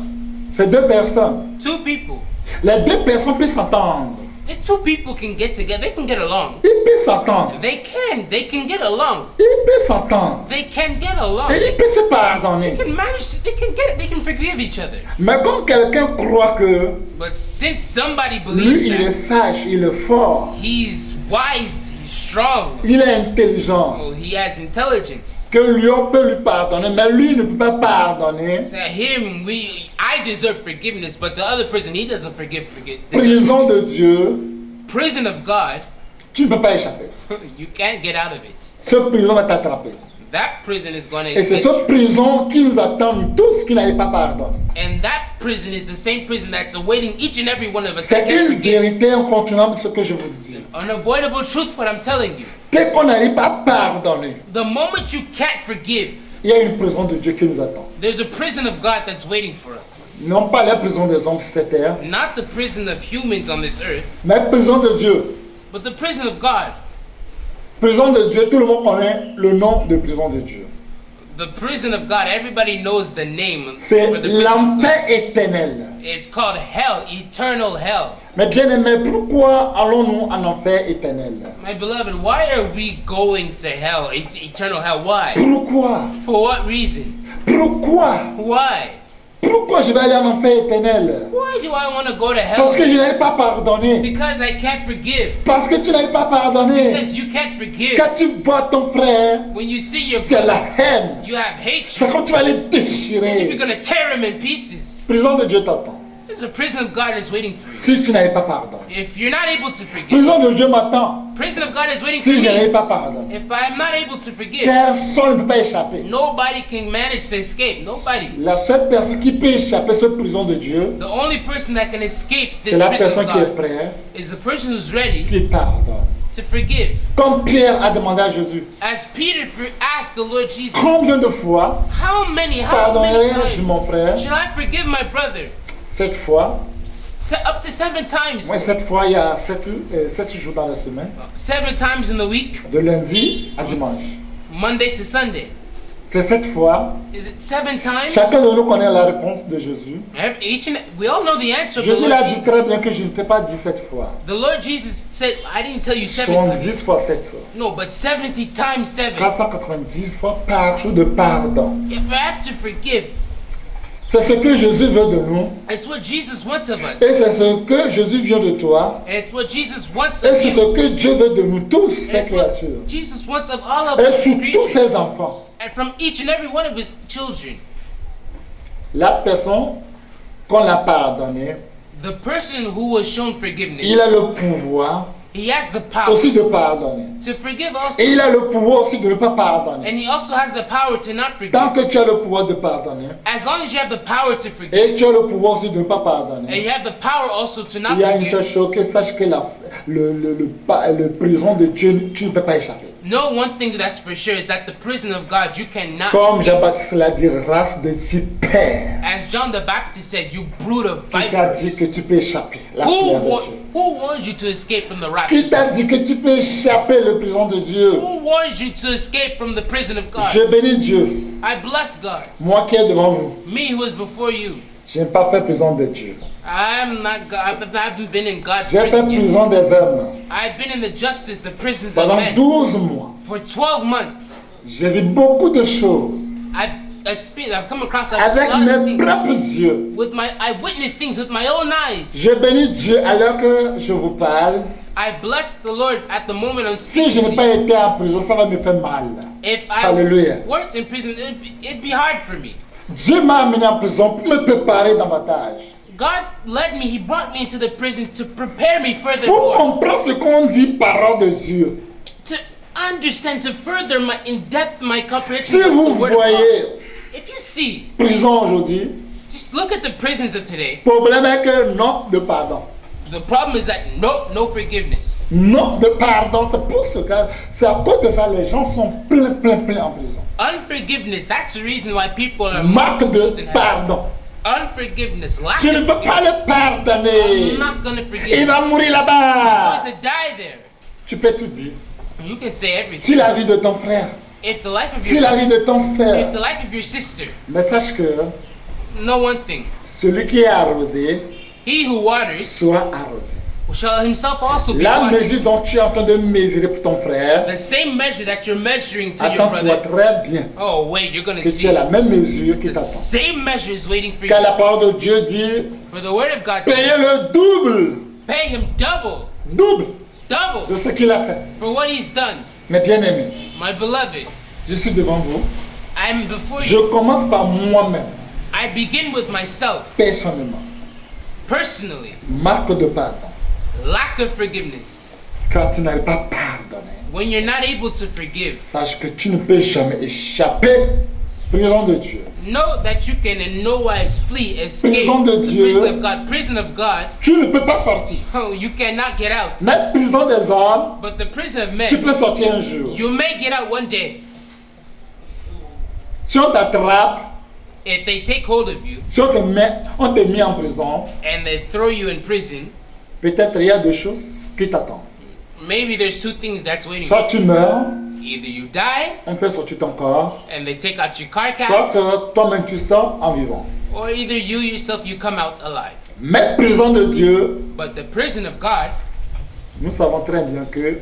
C'est deux personnes. Two people. Les deux personnes peuvent s'entendre. The two people can get together. They can get along. Ils peuvent s'entendre. They can get along. Ils peuvent s'entendre. They can get along. Et ils peuvent se pardonner. They can manage. They can forgive each other. Mais quand quelqu'un croit que But since somebody lui, believes il est that sage, il est fort, he's wise, he's strong, il est intelligent, oh, he has intelligence, que lui, on peut lui pardonner, mais lui ne peut pas pardonner, that I deserve forgiveness, but the other person, he doesn't forgive. prison de Dieu, Prison of God, tu ne peux pas échapper. you can't get out of it. Cette prison va t'attraper. That prison is going to Et c'est get you. cette prison qui nous attend, nous tous qui n'avons pas pardonné. And that prison is the same prison that's awaiting each and every one of us. C'est that can't une forgive. vérité incontournable ce que je vous dis. Unavoidable truth, what I'm telling you. Dès qu'on n'arrive pas à pardonner, The moment you can't forgive, il y a une prison de Dieu qui nous attend. there's a prison of God that's waiting for us. Non pas la prison des hommes sur cette terre, Not the prison of humans on this earth, mais la prison de Dieu. but the prison of God. Prison de Dieu, tout le monde connaît le nom de prison de Dieu. The prison of God, everybody knows the name C'est for the prison of God. l'enfer éternel. It's called hell, eternal hell. Mais bien aimé, pourquoi allons-nous en enfer éternel? My beloved, why are we going to hell, eternal hell? Why? Pourquoi? For what reason? Pourquoi? Why? Pourquoi je vais aller en enfer éternel? Why do I want to go to Parce hell? que je n'arrive pas à pardonner. Because I can't forgive. Parce que tu n'arrives pas à pardonner. Because you can't forgive. Quand tu vois ton frère, When you see your tu as la brother, haine. you have C'est hatred. comme tu vas les It's as if you're déchirer. going to tear him in pieces. Prison de Dieu t'attend. There's a prison of God that's waiting for you. si tu n'avais pas pardonné. If you're not able to forgive, Prison de Dieu m'attend prison of God is waiting for si je n'avais me. pas pardonné. If I'm not able to forgive, Personne ne peut pas échapper. nobody can manage to escape. Nobody. La seule personne qui peut échapper à cette prison de Dieu, The only person that can escape c'est this la prison personne of qui est God prête, is the person who's ready qui pardonne. to forgive. Comme Pierre a demandé à Jésus, As Peter asked the Lord Jesus, combien de fois how many pardonnerai-je mon frère? should I forgive my brother? Cette fois, Up to 7 times. moi cette fois il y a 7 jours dans la semaine, 7 times in the week, de lundi à dimanche. Monday to Sunday. C'est 7 fois. Is it 7 times? Chacun de nous connaît la réponse de Jésus. We all know the answer. Jésus The l'a Lord dit Jesus, très bien que je ne t'ai pas dit 7 fois. the Lord Jesus said, I didn't tell you 7 Ce sont times. 10 fois 7. No, but 70 times 7. 490 fois par jour de pardon. If I have to forgive, C'est ce que Jésus veut de nous. it's what Jesus wants of us. Et c'est ce que Jésus veut de toi. And it's what Jesus wants Et of c'est you. ce que Dieu veut de nous tous, ces And it's what créatures. Jesus wants of all of Et us surtout creatures. ses enfants. And from each and every one of his children. La personne qu'on l'a pardonné, The person who was shown forgiveness, il a le pouvoir he has the power aussi de pardonner. to forgive also. Et il a le pouvoir aussi de ne pas pardonner. And he also has the power to not forgive. Tant que tu as le pouvoir de pardonner, As long as you have the power to forgive, et tu as le pouvoir aussi de ne pas and pardonner, you have the power also to not il y a une seule forgive, chose, que sache que le prison de Dieu, tu ne peux pas échapper. no, one thing that's for sure is that the prison of God, you cannot Comme escape. Jean-Baptiste l'a dit, race de vipères, As John the Baptist said, you brood of qui t'a dit que vipers. tu peux échapper la prière de Dieu. Who warned you to escape from the Qui rapture? t'a dit que tu peux échapper la prison de Dieu? Who warned you to escape from the prison of God? Je bénis Dieu. I bless God. Moi qui est devant vous, Me who is before you. je n'ai pas fait prison de Dieu. I'm not God. I haven't been in God's J'ai fait prison yet. prison des hommes. I've been in the justice, the prisons of Pendant men 12 mois, for 12 months. j'ai vu beaucoup de choses I've come across a avec lot of mes things. propres yeux. I witnessed things with my own eyes. Je bénis Dieu alors que je vous parle. I bless the Lord at the moment I'm Si je speaking n'ai to pas you. été en prison, ça va me faire mal. If I Hallelujah. weren't in prison, it'd be hard for me. Dieu m'a amené en prison pour me préparer davantage. God led me, He brought me into the prison to prepare me Pour furthermore. comprendre ce qu'on dit parole de Dieu. To understand, to further my in-depth my comprehension Si of vous the Word of God. voyez If you see, prison aujourd'hui, just look at the prisons of today. problème est que non de pardon. The problem is that no forgiveness. Non de pardon, c'est pour ce que c'est à cause de ça les gens sont plein en prison. Unforgiveness, that's the reason why people are Manque multitudes de in hell. pardon. Unforgiveness, lack Je ne of veux pas forgiveness. le pardonner. I'm not gonna forgive Il you. va mourir He's là-bas. going to die there. Tu peux tout dire. You can say everything. Si la vie de ton frère, If the life of si your la vie de ton if sœur, the life of your sister, mais sache que know one thing. celui qui est arrosé He who waters soit arrosé. shall himself also be La watered. mesure dont tu es en train de mesurer pour ton frère, The same measure that you're measuring to your attends, tu vois brother. très bien Oh wait, you're gonna que tu see. as la même mesure qui The t'attend. same measure is waiting for you. Car la parole de Dieu dit, For the word of God payez says, le double, pay him double de ce qu'il a fait. for what he's done. Mes bien-aimés, My beloved, je suis devant vous. I'm before Je you. commence par moi-même, I begin with myself, personnellement. personally. Marque de pardon. Lack of forgiveness. Quand tu n'arrives pas à pardonner, When you're not able to forgive, sache que tu ne peux jamais échapper prison de Dieu. know that you can in no wise flee, escape Prison de the Dieu. prison of God. Prison of God, Tu ne peux pas sortir. oh, you cannot get out. Mais prison des hommes, But the prison of tu men, peux sortir un jour. you may get out one day. Si on t'attrape, If they take hold of you si on te met en prison, and they throw you in prison, peut-être il y a deux choses qui t'attendent. maybe there's two things that's waiting. Soit tu meurs, Either you die on fait sortir ton corps, and they take out your soit carcass, que toi-même tu sors en vivant. or either you yourself you come out alive. Mais prison de Dieu, But the prison of God, nous savons très bien que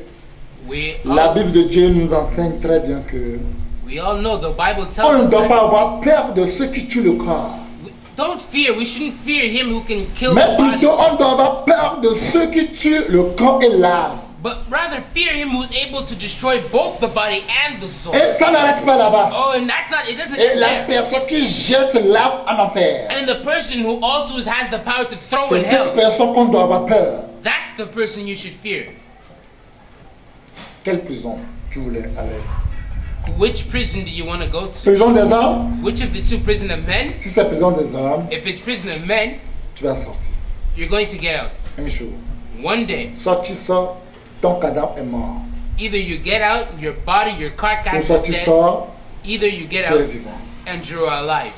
we la Bible de Dieu nous enseigne très bien que all know the Bible on tells ne us doit pas that. avoir peur de ceux qui tuent le corps. Don't fear. We shouldn't fear him who can kill Mais the body, plutôt on doit avoir peur de ceux qui tuent le corps et l'âme. but rather fear him who's able to destroy both the body and the soul. Et ça n'arrête pas là-bas. Oh, and that's not. It doesn't Et end la there. personne qui jette l'âme en enfer. And the person who also has the power to throw in C'est cette hell, personne qu'on doit avoir peur. that's the person you should fear. Quelle prison tu voulais aller? Which prison do you want to go to? Prison des hommes? Which of the two, prison of men? Si c'est prison des hommes, If it's prison of men, tu vas sortir. you're going to get out. Un jour. One day, Soit tu sors, ton cadavre est mort. either you get out, your body, your Ou carcass soit is tu dead, sors, either you get tu es out vivant. and you're alive.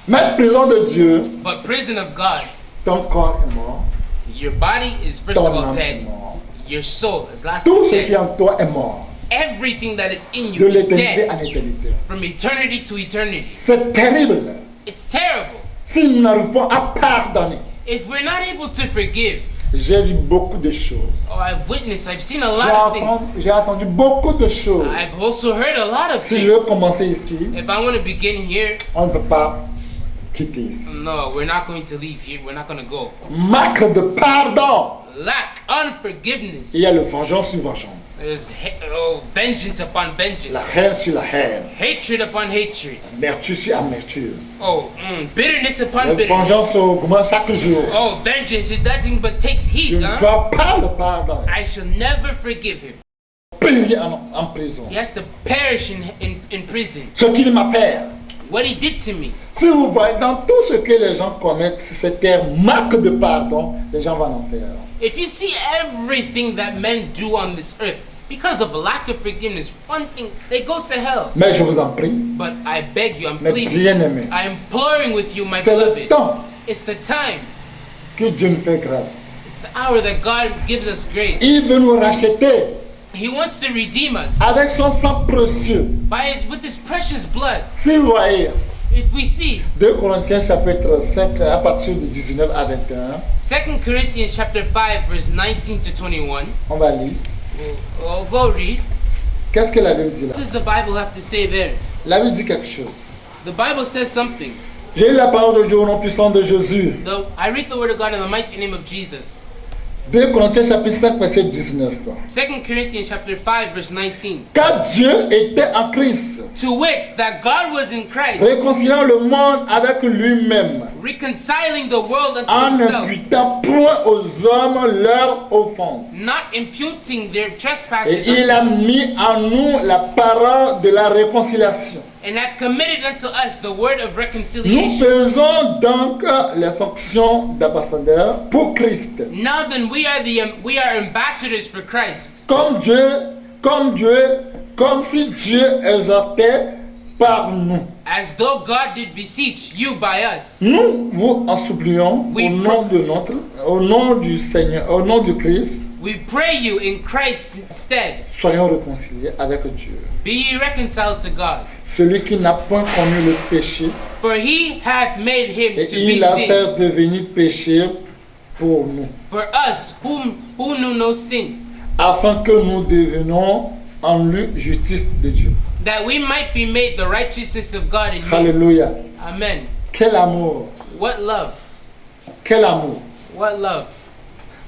Mais prison de Dieu, But prison of God, ton corps est mort, your body is first of ton all âme est dead. mort. Your soul is last Tout ce qui est dead. en toi est mort. Everything that is in De you is l'éternité dead en éternité. from eternity to eternity. C'est terrible. It's terrible. Si nous n'arrivons pas à pardonner. If we're not able to forgive, J'ai vu beaucoup de choses. oh, I've seen a lot of things. J'ai entendu beaucoup de choses. I've also heard a lot of Si je veux things. commencer ici, If I want to begin here, on ne peut pas quitter ici. no, we're not going to leave here. We're not going to go. Manque de pardon. Lack, unforgiveness. Il y a le vengeance sur vengeance. There's vengeance upon La vengeance. haine sur la haine. Hatred upon hatred. Amertume sur amertume. Oh, bitterness upon La bitterness. vengeance augmente chaque jour. Oh, vengeance, it doesn't but takes Je heat, ne huh? dois pas le pardonner. I shall never forgive him. Périr en prison. He has to perish in prison. Ce qu'il m'a fait. What he did to me. Si vous voyez dans tout ce que les gens commettent sur cette terre, manque de pardon, les gens vont en enfer. If you see everything that men do on this earth, because of a lack of forgiveness, one thing, they go to hell. Mais je vous en prie, But I beg you, I'm mes pleading, bien-aimés, I am imploring with you, my c'est le beloved. temps It's the time. que Dieu nous fait grâce. It's the hour that God gives us grace. Il veut nous racheter He wants to redeem us avec son sang précieux. with His precious blood. Si vous voyez, If we see 2 Corinthiens chapitre 5 à partir de 19 à 21, 2 Corinthians chapter 5 verse 19 to 21, on va lire. well, go read. Qu'est-ce que la Bible dit là? What does the Bible have to say there? La Bible dit quelque chose. The Bible says something. J'ai lu la parole de Dieu au nom puissant de Jésus. I read the word of God in the mighty name of Jesus. 2 Corinthiens chapitre 5 verset 19. 2 Corinthians chapter 5 verse 19. Car Dieu était en Christ, To wit, that God was in Christ, réconciliant le monde avec lui-même, reconciling the world unto en himself, n'imputant point aux hommes leur offense. not imputing their Et trespasses il unto a mis en nous la parole de la réconciliation. and hath committed unto us the word of Nous reconciliation. faisons donc les fonctions d'ambassadeurs pour Christ. Now then we are ambassadors for Christ. Comme si Dieu exhortait par nous. As though God did beseech you by us. Nous vous en supplions au nom du Seigneur, au nom du Christ, We pray you in Christ's stead, soyons réconciliés avec Dieu. be ye reconciled to God. Celui qui n'a point connu le péché, For he hath made him et to be il a sin. fait devenir péché pour nous, For us who knew no sin, afin que nous devenions en lui justice de Dieu. that we might be made the righteousness of God in him. Alléluia. Amen. Quel amour, What love. quel amour. What love.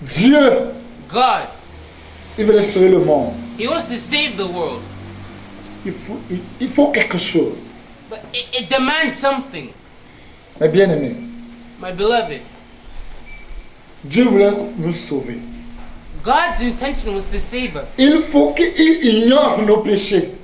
Dieu, God. il veut sauver le monde. He wants to save the world. Il faut quelque chose. But it demands something. Mes bien-aimés, My beloved. Dieu voulait nous sauver. God's intention was to save us. Il faut qu'il ignore nos péchés.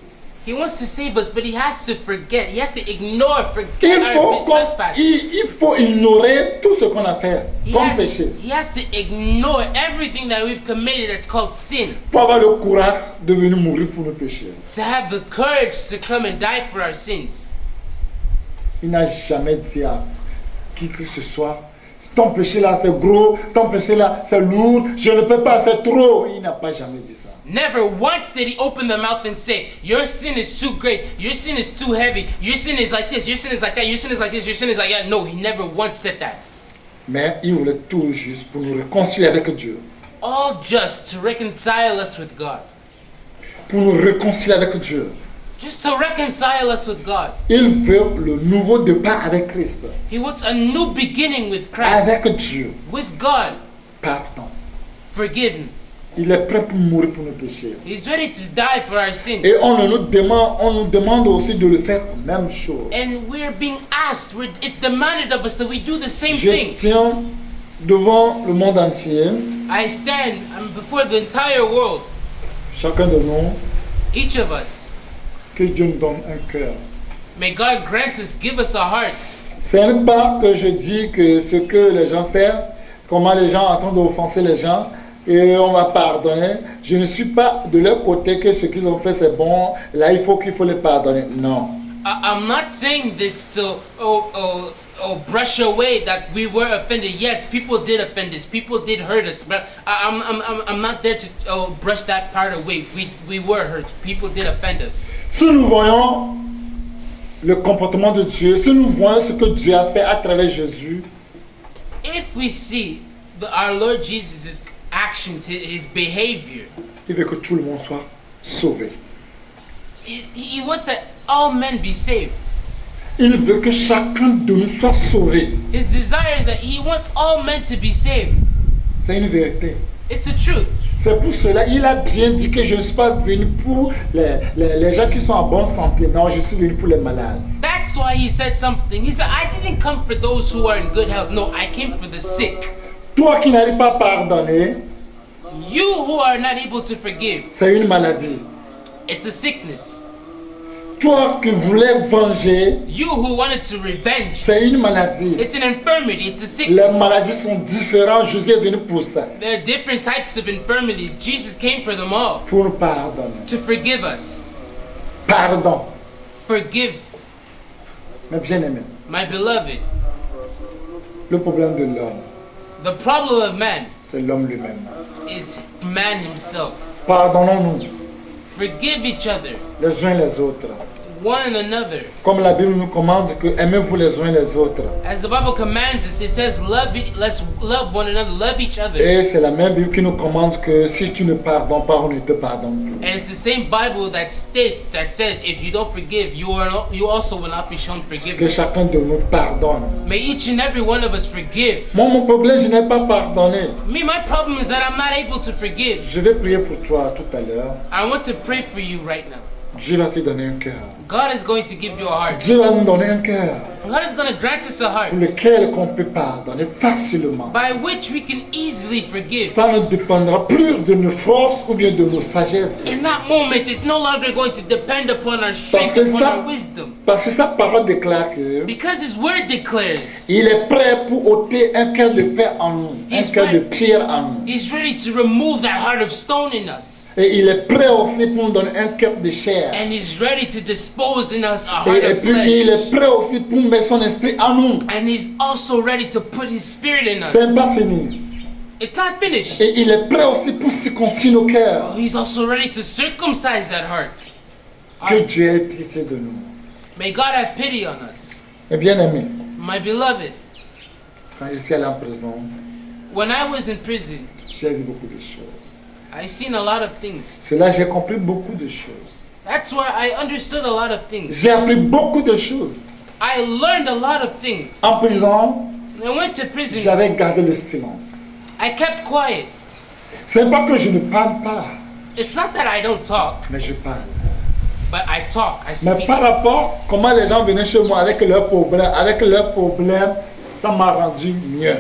He wants to save us, but he has to forget. He has to ignore, forget our trespasses. Il faut ignorer tout ce qu'on a fait comme péché He has to ignore everything that we've committed that's called sin. pour avoir le courage de venir mourir pour nos péchés. To have the courage to come and die for our sins. Il n'a jamais dit à qui que ce soit, ton péché là c'est gros, ton péché là c'est lourd, je ne peux pas, c'est trop. Il n'a pas jamais dit ça. Never once did he open the mouth and say, your sin is too great, your sin is too heavy, your sin is like this, your sin is like that, your sin is like this, your sin is like that. No, he never once said that. Mais il voulait tout juste pour nous réconcilier avec Dieu. All just to reconcile us with God. Pour nous réconcilier avec Dieu. Just to reconcile us with God. Il veut le nouveau départ avec Christ. He wants a new beginning with Christ. Avec Dieu. With God. Pardon. Forgiven. Il est prêt pour mourir pour nos péchés. He's ready to die for our sins. Et on nous demande aussi de le faire la même chose. And we're being asked, it's demanded of us that we do the same Je thing. tiens devant le monde entier, I stand before the entire world, chacun de nous, each of us. que Dieu nous donne un cœur. May God grant us, give us a heart. Ce n'est pas que je dis que ce que les gens font, comment les gens entendent offenser les gens, et on va pardonner. Je ne suis pas de leur côté que ce qu'ils ont fait c'est bon, là il faut les pardonner. Non. I'm not saying this to brush away that we were offended. Yes, people did offend us. People did hurt us. But I'm not there to brush that part away. We were hurt. People did offend us. Si nous voyons le comportement de Dieu, si nous voyons ce que Dieu a fait à travers Jésus, If we see our Lord Jesus' actions, his behavior, il veut que tout le monde soit sauvé. he wants that all men be saved. Il veut que chacun de nous soit sauvé. His desire is that he wants all men to be saved. C'est une vérité. It's the truth. C'est pour cela, il a bien dit que je ne suis pas venu pour les gens qui sont en bonne santé. Non, je suis venu pour les malades. That's why he said something. He said, I didn't come for those who are in good health. No, I came for the sick. Toi qui n'arrives pas à pardonner, You who are not able to forgive. c'est une maladie. It's a sickness. Toi qui voulais venger, You who wanted to revenge. c'est une maladie. It's an infirmity. It's a Les sickness. maladies sont différentes. Jésus est venu pour ça, There are different types of infirmities. Jesus came for them all. pour nous pardonner. To forgive us. Pardon, Forgive, mes bien-aimés. my beloved. Le problème de l'homme, The problem of man c'est l'homme lui-même. is man himself. Pardonnons-nous Forgive each other, les uns les autres. one another. Comme la Bible nous commande que aimez-vous les uns les autres. As the Bible commands us, it says, let's love one another, love each other. Et c'est la même Bible qui nous commande que si tu ne pardonnes pas, on ne te pardonne plus. And it's the same Bible that states, that says, if you don't forgive, you also will not be shown Que forgiveness. chacun de nous pardonne. May each and every one of us forgive. Moi, mon problème, je n'ai pas pardonné. Me, my problem is that I'm not able to forgive. Je vais prier pour toi tout à l'heure. I want to pray for you right now. Dieu va te donner un cœur. God is going to give you a heart. Dieu va nous donner un cœur God is going to grant us a heart pour lequel on peut pardonner facilement. by which we can easily forgive. Ça ne dépendra plus de nos forces ou bien de nos sagesses. In that moment, it's no longer going to depend upon our strength, que upon ça- our wisdom. Parce que sa parole déclare que Because His Word declares il est prêt pour ôter un cœur de paix en nous, un He's cœur de right. pierre en nous. He's ready to remove that heart of stone in us. Et il est prêt aussi pour nous donner un cœur de chair. And He's ready to dispose in us a heart Et of puis il flesh. est prêt aussi pour mettre son esprit en nous. And He's also ready to put His Spirit in Ce n'est pas us. fini. It's not finished. Et il est prêt aussi pour circoncire nos cœurs. He's also ready to circumcise that heart. Que Dieu ait pitié de nous. May God have pity on us. Et bien aimé, My beloved, quand je suis allé en prison, when I was in prison, j'ai vu beaucoup de choses. I seen a lot of things. C'est là que j'ai compris beaucoup de choses. That's where I understood a lot of things. J'ai appris beaucoup de choses. I learned a lot of things. En prison, When I went to prison, j'avais gardé le silence. I kept quiet. Ce n'est pas que je ne parle pas, It's not that I don't talk, mais je parle. but I talk, I Mais speak. par rapport à comment les gens venaient chez moi avec leurs problèmes, ça m'a rendu mieux.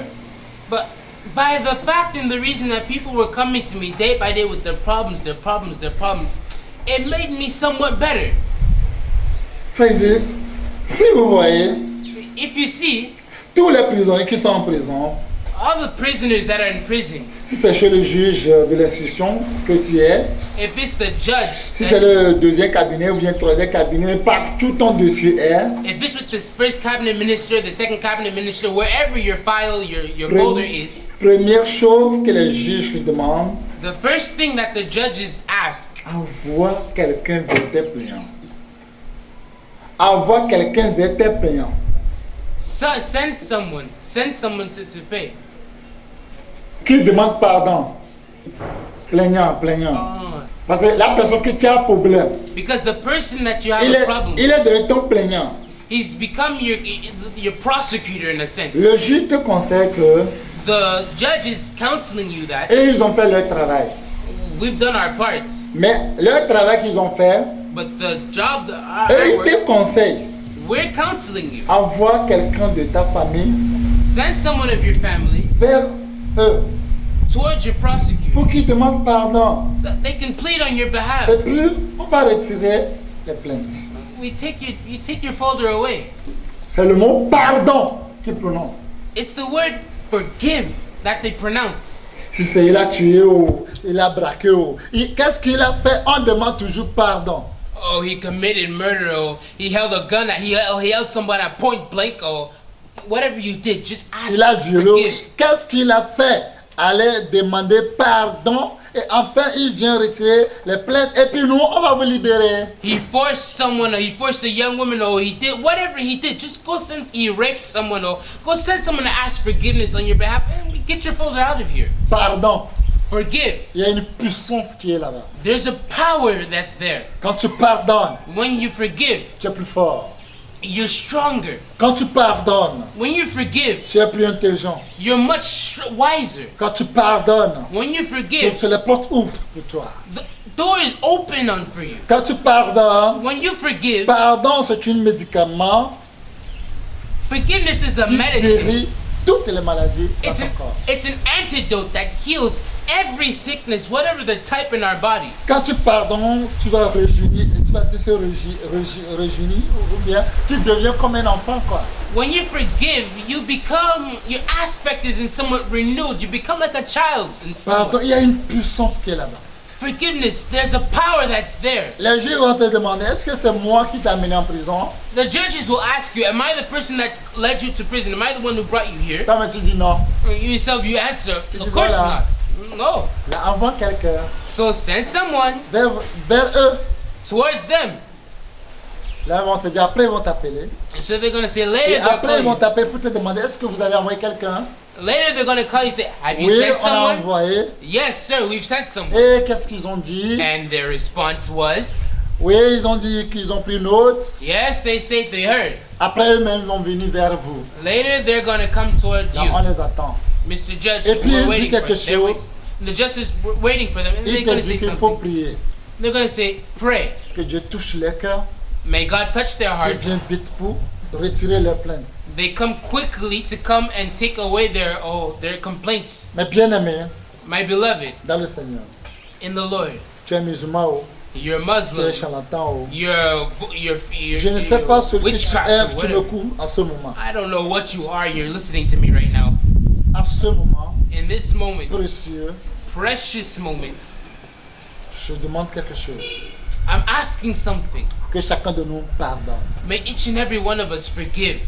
But by the fact and the reason that people were coming to me day by day with their problems, it made me somewhat better. Ça veut dire, si vous voyez, If you see, tous les prisonniers qui sont en prison, all the prisoners that are in prison, si c'est chez le juge de l'instruction que tu es, if it's the judge, si c'est le deuxième cabinet ou bien le troisième cabinet, partout ton dossier est, if it's with the first cabinet minister, the second cabinet minister, wherever your file, your folder is, première chose que les juges lui demandent, the first thing that the judges ask, envoie quelqu'un vers tes plaignants. Envoie quelqu'un vers tes plaignants. send someone to pay. Qui demande pardon? Plaignant. Oh, Parce que la personne qui tient un problème, because the person that you have il a est, problem, il est devenu ton plaignant. he's become your prosecutor in a sense. Le juge te conseille que, The judge is counseling you that et ils ont fait leur travail. we've done our parts, Mais le travail qu'ils ont fait, but the job that eux, ils our te conseillent. we're counseling you. Envoie quelqu'un de ta famille Send someone of your family vers eux towards your prosecutor pour qu'ils demandent pardon. so that they can plead on your behalf. Et puis, on va retirer les plaintes. You take your folder away. C'est le mot pardon qu'ils prononcent. It's the word forgive that they pronounce. Si c'est il a tué ou il a braqué ou qu'est-ce qu'il a fait, on demande toujours pardon. Oh, he committed murder. Oh, he held a gun. He held someone at point blank. Oh, whatever you did, just ask. Il a violé. Forgive. Qu'est-ce qu'il a fait? Aller demander pardon et enfin il vient retirer les plaintes et puis nous on va vous libérer. He forced a young woman, or he did whatever he did. Just go send, he raped someone, or go send someone to ask forgiveness on your behalf, and we get your folder out of here. Pardon. Forgive. Il y a une puissance qui est là-bas. There's a power that's there. Quand tu pardonnes, When you forgive, tu es plus fort. you're stronger. Quand tu pardonnes, When you forgive, tu es plus intelligent. you're much wiser. Quand tu pardonnes, When you forgive, les portes ouvrent pour toi. the door is open on for you. Quand tu pardonnes, When you forgive, pardon c'est un médicament forgiveness is a qui medicine. guérit toutes les maladies dans It's ton an, corps. it's an antidote that heals every sickness, whatever the type in our body. Quand tu pardonnes, tu vas réjouir, tu vas te réjouir ou bien tu deviens comme un enfant quoi. When you forgive, your aspect is in somewhat renewed. You become like a child in Pardon, somewhat. il y a une puissance qui est là-bas. Forgiveness, there's a power that's there. Les juges vont te demander, est-ce que c'est moi qui t'ai amené en prison? The judges will ask you, am I the person that led you to prison? Am I the one who brought you here? Toi, mais tu dis non. You yourself, you answer, dis, of course voilà. not. No. Là, envoie quelqu'un So send someone vers eux. towards them. Là, ils vont te dire, après ils vont t'appeler. And so they're going to say, Et later they'll après, ils call vont you. t'appeler pour te demander, est-ce que vous avez envoyé quelqu'un? Later they're going to call you and say, have you Oui, sent on a someone? envoyé. Yes, sir, we've sent someone. Et qu'est-ce qu'ils ont dit? And their response was, Oui, ils ont dit qu'ils ont pris note. yes, they say they heard. Après, eux-mêmes ils vont venir vers vous. Later they're going to come toward Là, you. on les attend. Mr. Judge, Et puis, il we're dit waiting for quelque them. chose. The justice, we're waiting for them. And they're Il going te to say dit qu'il faut something. prier. They're going to say, pray. Que Dieu touche les cœurs. May God touch their Ils hearts. viennent vite pour retirer leurs plaintes. They come quickly to come and take away their complaints. Mais bien aimé, My beloved, dans le Seigneur, in the Lord, tu es musulman ou you're tu Muslim, es charlatan ou you're je ne sais pas celui que tu witchcraft es, or tu me whatever. cours en ce moment. I don't know what you are. You're listening to me right now. En ce moment In this moment, précieux, precious moment, je demande quelque chose. I'm asking something. Que chacun de nous pardonne. May each and every one of us forgive.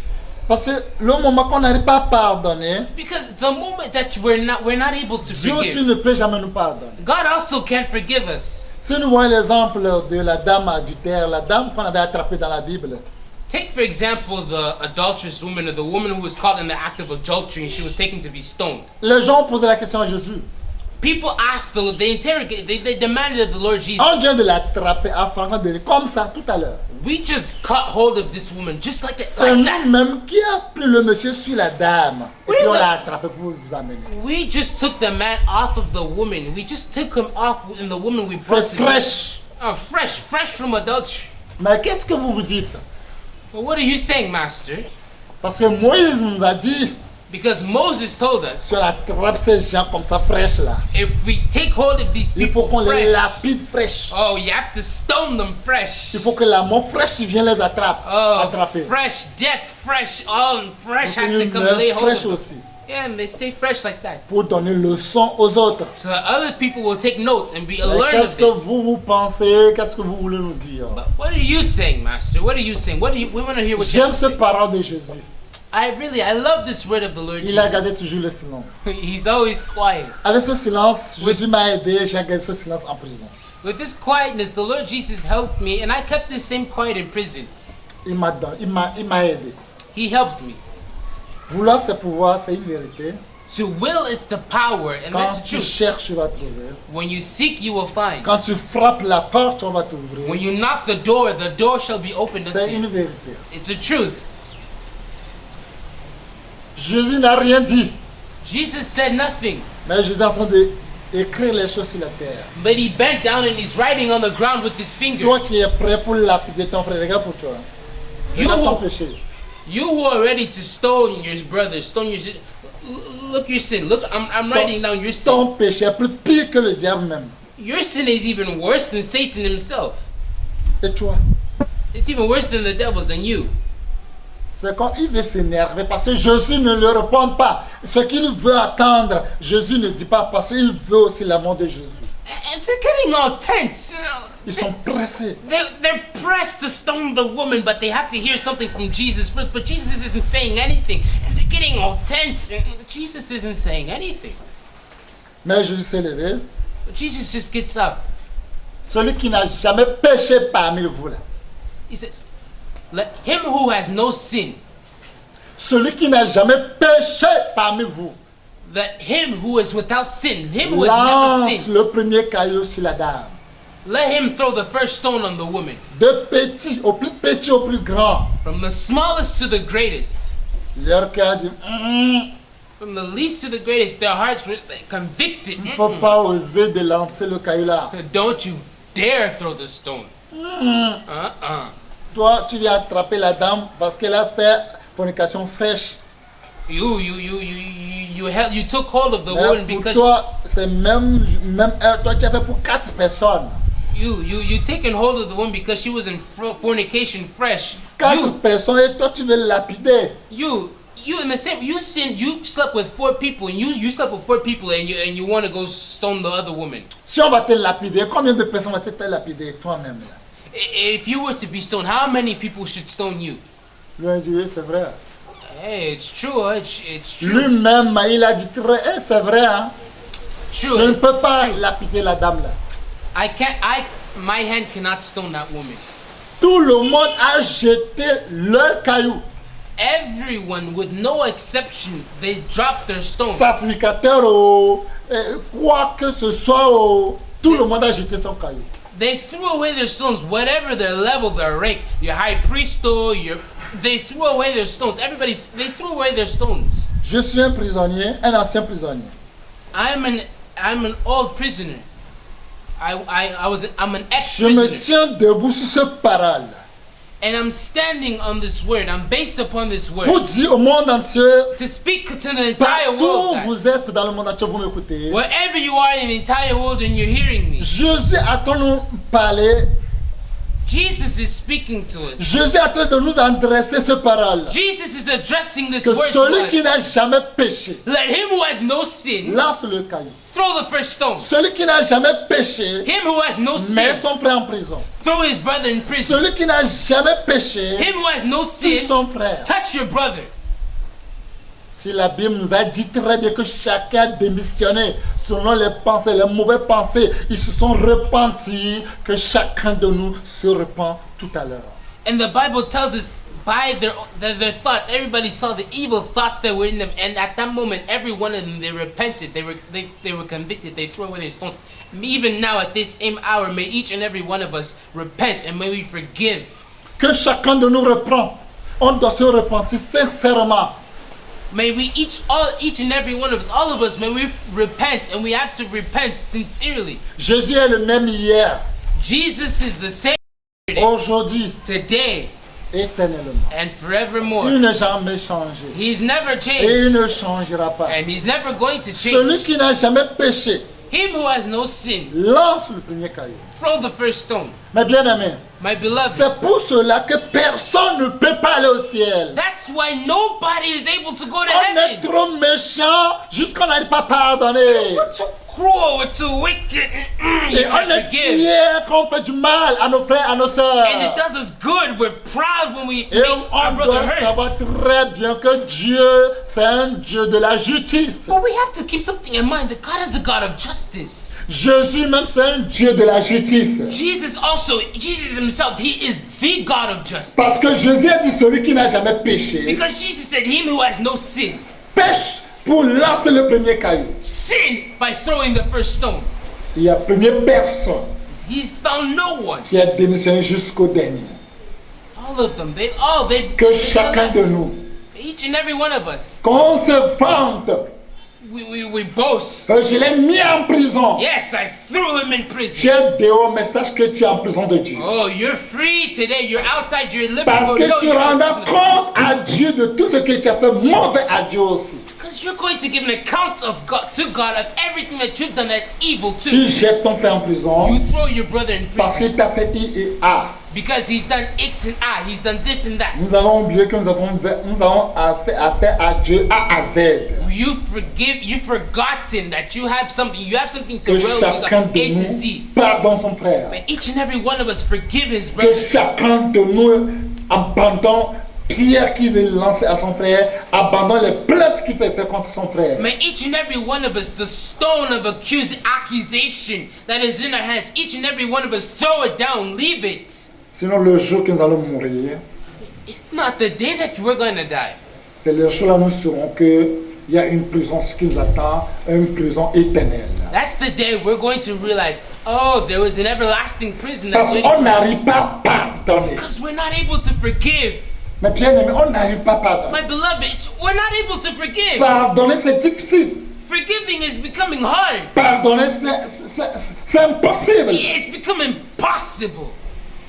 Parce que le moment qu'on n'arrive pas à pardonner, Because the moment that we're not able to Dieu aussi forgive, ne peut jamais nous pardonner. God also can't forgive us. Si nous voyons l'exemple de la dame adultère, la dame qu'on avait attrapée dans la Bible, Take for example the adulterous woman, or the woman who was caught in the act of adultery and she was taken to be stoned. les gens ont posé la question à Jésus. People asked they demanded of the Lord Jesus. On vient de l'attraper à Franck de comme ça tout à l'heure. We just caught hold of this woman just like C'est that. nous-mêmes qui a pris le monsieur sur la dame. Et Oui, puis on mais- l'a attrapé pour vous amener. We just took the man off of the woman. We just took him off and the woman we C'est brought to fraîche. fresh from adultery. Mais qu'est-ce que vous vous dites? Well, what are you saying, Master? Parce que Moïse nous a dit Because Moses told us si on attrape ces gens comme ça fraîches là, if we take hold of these il faut people qu'on les fresh, lapide fraîches. oh, you have to stone them fresh. Il faut que la mort fraîche vienne les attraper. Fresh, death fresh, all fresh Il has faut to une come and meurt lay hold fraîche of them. aussi. Yeah, and they stay fresh like that. Pour donner leçon aux autres. So that other people will take notes and be Mais learn qu'est-ce of que this. vous pensez? Qu'est-ce que vous voulez nous dire? But what are you saying, Master? What are you saying? We want to hear what you J'aime have to cette say. parole de Jésus. I love this word of the Lord Il a gardé Jesus. toujours le silence. He's always quiet. Avec ce silence, Jésus m'a aidé, j'ai gardé ce silence en prison. With this quietness, the Lord Jesus helped me, and I kept the same quiet in prison. Il m'a aidé. He helped me. Vouloir c'est pouvoir, c'est une vérité. To will is the power, and Quand that's the tu truth. cherches, tu vas trouver. When you seek, you will find. Quand tu frappes la porte, on va When t'ouvrir. you knock the door shall be opened C'est unto une you. vérité. It's a truth. Jésus n'a rien dit, Jesus said nothing, mais Jésus est en train de écrire les choses sur la terre. But he bent down and he's writing on the ground with his finger. Toi qui es prêt pour lapider ton frère, regarde pour toi. You Regarde ton who, péché. you who are ready to stone your brother, stone your sister. Look your sin. Look, I'm writing down your sin. Ton péché est plus pire que le diable même. Your sin is even worse than Satan himself. Et toi? It's even worse than the devil's and you. C'est quand il veut s'énerver parce que Jésus ne le répond pas. Ce qu'il veut attendre, Jésus ne dit pas parce qu'il veut aussi l'amour de Jésus. And they're getting all tense. Ils sont pressés. They're pressed to stone the woman, but they have to hear something from Jesus first. But Jesus isn't saying anything. And they're getting all tense. And Jesus isn't saying anything. Mais Jésus s'est levé. But Jesus just gets up. Celui qui n'a jamais péché parmi vous là. He says, let him who has no sin, Celui qui n'a jamais péché parmi vous. let him who is without sin, him who has never Lance sinned, le premier caillou sur la dame. let him throw the first stone on the woman. De petit au plus grand. From the smallest to the greatest, Leur cœur dit, from the least to the greatest, their hearts were convicted. il ne faut pas oser de lancer le caillou là. Don't you dare throw the stone. Toi, tu viens attraper la dame parce qu'elle a fait fornication fraîche. You took hold of the Mais woman pour because toi, c'est même heure. Toi, tu as fait pour 4 personnes. you taken hold of the woman because she was in fornication fresh. 4 personnes et toi, tu veux lapider. You in the same you slept with 4 people and you slept with 4 people and you want to go stone the other woman. Si on va te lapider, combien de personnes vont te lapider toi-même là? If you were to be stoned, how many people should stone you? Lui a dit, oui, c'est vrai. Hey, it's true. It's true. Lui-même, il a dit, c'est vrai, hein? True. Je ne peux pas True. lapider la dame là. My hand cannot stone that woman. Tout le monde a jeté leur caillou. Everyone, with no exception, they dropped their stone. Sacrificateur, quoi que ce soit, tout le monde a jeté son caillou. They threw away their stones, whatever their level, their rank. Your high priest, they threw away their stones. Everybody, they threw away their stones. Je suis un prisonnier, un ancien prisonnier. I'm an old prisoner. I'm an Je me ex-prisoner. tiens debout sur ce parole And I'm standing on this word. I'm based upon this pour word. dire au monde entier, To speak to the entire partout world, où guys. vous êtes dans le monde entier, vous m'écoutez. Wherever you are in the entire world and you're hearing me, Jésus est en train de nous parler. Jesus is speaking to us. Jésus est en train de nous adresser ce parole. Jesus is addressing this Que word celui qui to us. n'a jamais péché, Let him who has no sin lance le caillou. throw the first stone. Celui qui n'a jamais péché, Him who has no met sin son frère en prison. throw his brother in prison. Celui qui n'a jamais péché, Him who has no tue sin son frère. touch your brother. Si la Bible nous a dit très bien que chacun a démissionné selon les pensées, les mauvaises pensées, ils se sont repentis, que chacun de nous se repent tout à l'heure. And the Bible tells us by their thoughts, everybody saw the evil thoughts that were in them, and at that moment, every one of them, they repented, they were convicted, they threw away their stones. Even now, at this same hour, may each and every one of us repent and may we forgive. Que chacun de nous reprend. On doit se repentir sincèrement. May we each and every one of us, all of us, may we repent, and we have to repent sincerely. Jésus est le même hier, Jesus is the same aujourd'hui, today éternellement. and forevermore. Il n'a jamais changé. He's never Et changed, il ne changera pas. and he's never going to Celui change. qui n'a jamais péché, Him who has no sin, lance le premier caillou. throw the first stone. Mais bien aimé, My beloved, c'est pour cela que personne ne peut pas aller au ciel. that's why nobody is able to go to On est heaven. trop méchant jusqu'on n'arrive pas à pardonner. We're too cruel, we're too wicked. You Et on can't est forgive. fiers quand on fait du mal à nos frères, à nos sœurs. And it does us good. We're proud when we Et make our on brother doit savoir hurt. très bien que Dieu, c'est un Dieu de la justice. But we have to keep something in mind that God is a God of justice. Jésus même, c'est un Dieu de la justice. Jesus himself, he is the God of justice. Parce que Jésus a dit celui qui n'a jamais péché, Because Jesus said, him who has no sin, pêche pour lancer le premier caillou. sin by throwing the first stone. Il y a première personne He's found no one. qui a démissionné jusqu'au dernier. All of them, Que chacun de nous, each and every one of us. qu'on se vante we boast. Je l'ai mis en prison. Yes, I threw him in prison. Tu es dehors, mais sache que tu es en prison de Dieu. Oh, you're free today. You're outside. You're living. Parce for que no, tu you're rendras not prisoner. compte à Dieu de tout ce que tu as fait mauvais à Dieu aussi. Because you're going to give an account of God to God of everything that you've done that's evil Tu too. jettes ton frère en prison You throw your brother in parce prison qu'il t'a fait I et A. because he's done X and Y. He's done this and that. Nous avons oublié que nous avons affaire à Dieu A à Z. You've forgotten that you have something to Que roll with chacun God, de A to nous Z. pardonne son frère. But each and every one of us forgive his Que brother. chacun de nous abandonne pierre qu'il veut lancer à son frère, abandonne les plaintes qu'il fait faire contre son frère. May each and every one of us, the stone of accusation that is in our hands, each and every one of us throw it down, leave it. Sinon, le jour que nous allons mourir, If not the day that we're going to die, c'est le jour là nous saurons qu'il y a une prison qui nous attend, une prison éternelle. that's the day we're going to realize, oh, there was an everlasting prison that's Parce waiting qu'on for n'arrive us. pas à pardonner. Because we're not able to forgive. Mais bien aimé, on n'arrive pas à pardonner. My beloved, we're not able to forgive. Pardonner, c'est difficile. Forgiving is becoming hard. Pardonner, c'est impossible. It's becoming impossible.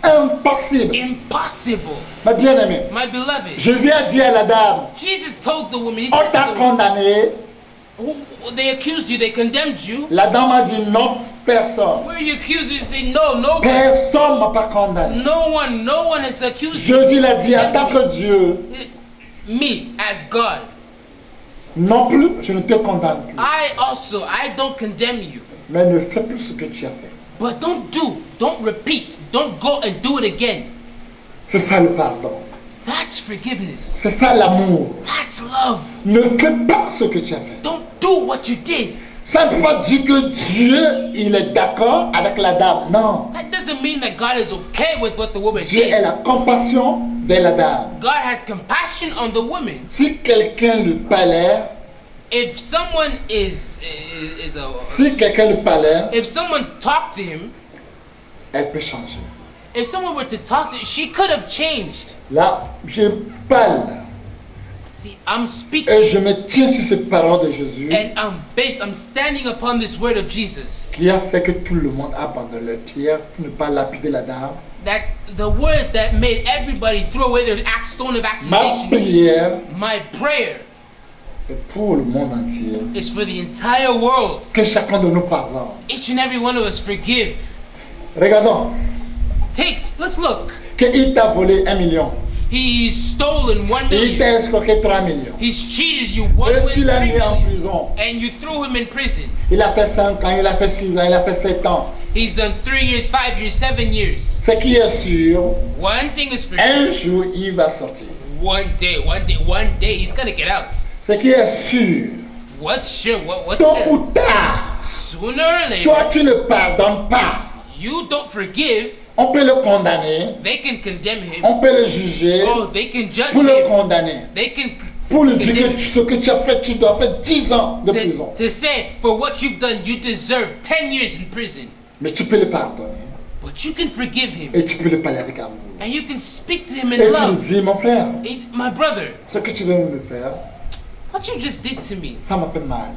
Impossible. Impossible. Mais bien aimé, My beloved, Jésus a dit à la dame, Jesus told the woman, he on said t'a to the woman, condamné. they accused you, they condemned you. La dame a dit non, personne. Where you accused you, say no, no one. Personne m'a pas condamné. No one has accused you. Jésus l'a dit en tant que Dieu, Me, as God. non plus, je ne te condamne plus. I don't condemn you. Mais ne fais plus ce que tu as fait. But don't repeat, don't go and do it again. C'est ça le pardon. That's forgiveness. C'est ça l'amour. That's love. Ne fais pas ce que tu as fait. Don't do what you did. Ça ne veut pas dire que Dieu, il est d'accord avec la dame. Non. That doesn't mean that God is okay with what the woman Dieu did. a la compassion vers la dame. God has compassion on the woman. Si quelqu'un le parlait, If someone is a si quelqu'un le parlait, if someone talked to him, elle peut changer. if someone were to talk to him, she could have changed. Là, je parle See, I'm speaking et je me tiens sur ces paroles de Jésus and I'm standing upon this word of Jesus. qui a fait que tout le monde abandonne leur pierre pour ne pas lapider la dame. That the word that made everybody throw away their stone of Ma accusation. prière My prayer est pour le monde entier. is for the entire world. Que chacun de nous pardonne. Each and every one of us forgive. Regardons, Let's look. qu'il t'a volé 1 million. He's stolen 1 Il million. t'a escroqué 3 millions. He's cheated you Et tu l'as 1.3 mis en million. prison. And you threw him in prison. Il a fait 5 ans, il a fait 6 ans, il a fait 7 ans. He's done 3 years, 5 years, 7 years. Ce qui est sûr, One thing is for un sure. jour il va sortir. One day he's gonna get out. Ce qui est sûr, What's sure? What's tôt sure? ou tard, Sooner or later, toi tu ne pardonnes pas. you don't forgive. On peut le condamner, They can condemn him. on peut le juger Oh, they can judge pour le him. condamner. They can Pour lui dire condemn que him. ce que tu as fait, tu dois faire 10 ans de prison. To say for what you've done, you deserve 10 years in prison. Mais tu peux le pardonner But you can forgive him et tu peux le parler avec amour. and you can speak to him Et in tu lui love. dis, mon frère, He's my brother. ce que tu viens de me faire, What you just did to me, ça m'a fait mal.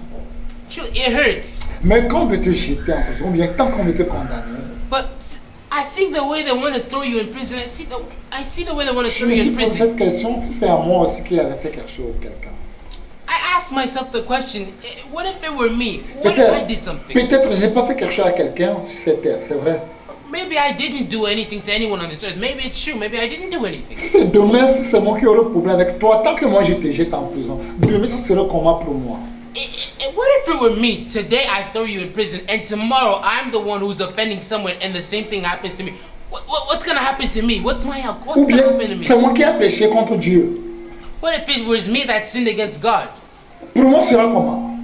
it hurts. Mais quand on veut te jeter en prison, bien tant qu'on veut te condamner, But I see the way they want to throw you in prison. I see the way they want to je throw me you suis in posé prison. cette question, si c'est à moi aussi qui avait fait quelque chose ou quelqu'un. I asked myself the question: what if it were me? What if I did something? Peut-être je n'ai pas fait quelque chose à quelqu'un sur cette terre, c'est vrai. Maybe I didn't do anything to anyone on this earth. Maybe it's true. Maybe I didn't do anything. Si c'est demain, si c'est moi qui aurai le problème avec toi, tant que moi je te jette en prison, demain ça sera comment pour moi? What if it were me? Today I throw you in prison, and tomorrow I'm the one who's offending someone, and the same thing happens to me. What's gonna happen to me? What's my help? Ou What's gonna bien, happen to me? c'est moi qui ai péché contre Dieu. What if it was me that sinned against God? Pour moi, sera comment?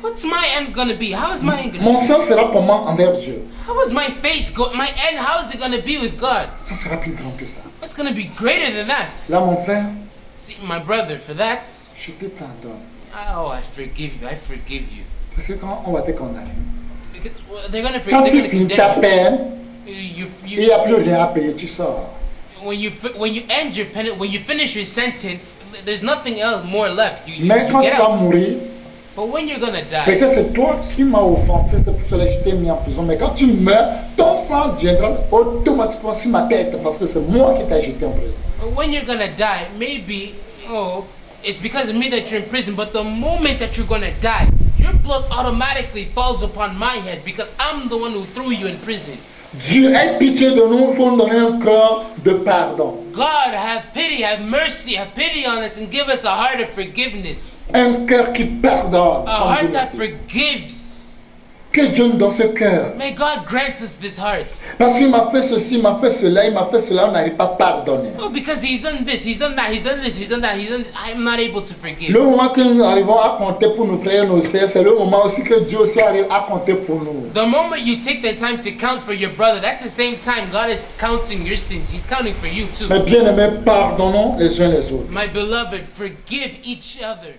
What's my end gonna be? How is my end gonna Mon sang sera comment envers Dieu? be? How is my fate go? My end? How is it gonna be with God? Ça sera plus grand que ça. It's gonna be greater than that. Là, mon frère, See, my brother, for that, je te pardonne. oh, I forgive you. I forgive you. Parce que quand on va te condamner, Because well, they're gonna quand tu condemn finis ta you. peine, You, il n'y a plus rien à payer, tu sors. when you end your when you finish your sentence, there's nothing else more left. You Mais quand get tu vas out. mourir, But when you're gonna die, Peut-être c'est toi qui m'as offensé, c'est pour cela que je t'ai mis en prison. Mais quand tu meurs, ton sang viendra automatiquement sur ma tête parce que c'est moi qui t'ai jeté en prison. when you're gonna die, maybe, it's because of me that you're in prison, but the moment that you're gonna die, your blood automatically falls upon my head because I'm the one who threw you in prison. Dieu, aie pitié de nous, il faut nous donner un cœur de pardon. God, have pity, have mercy, have pity on us and give us a heart of forgiveness. Un cœur qui pardonne. A comme heart Dieu l'a that dit. forgives. Que Dieu nous donne ce cœur. May God grant us this heart. Parce qu'il m'a fait ceci, il m'a fait cela, il m'a fait cela, on n'arrive pas à pardonner. Oh, because he's done this, he's done that, he's done this, he's done that, he's done this. I'm not able to forgive. Le moment que nous arrivons à compter pour nos frères et nos sœurs, c'est le moment aussi que Dieu aussi arrive à compter pour nous. The moment you take the time to count for your brother, that's the same time God is counting your sins. He's counting for you too. Mes bien-aimés, pardonnons les uns les autres. My beloved, forgive each other.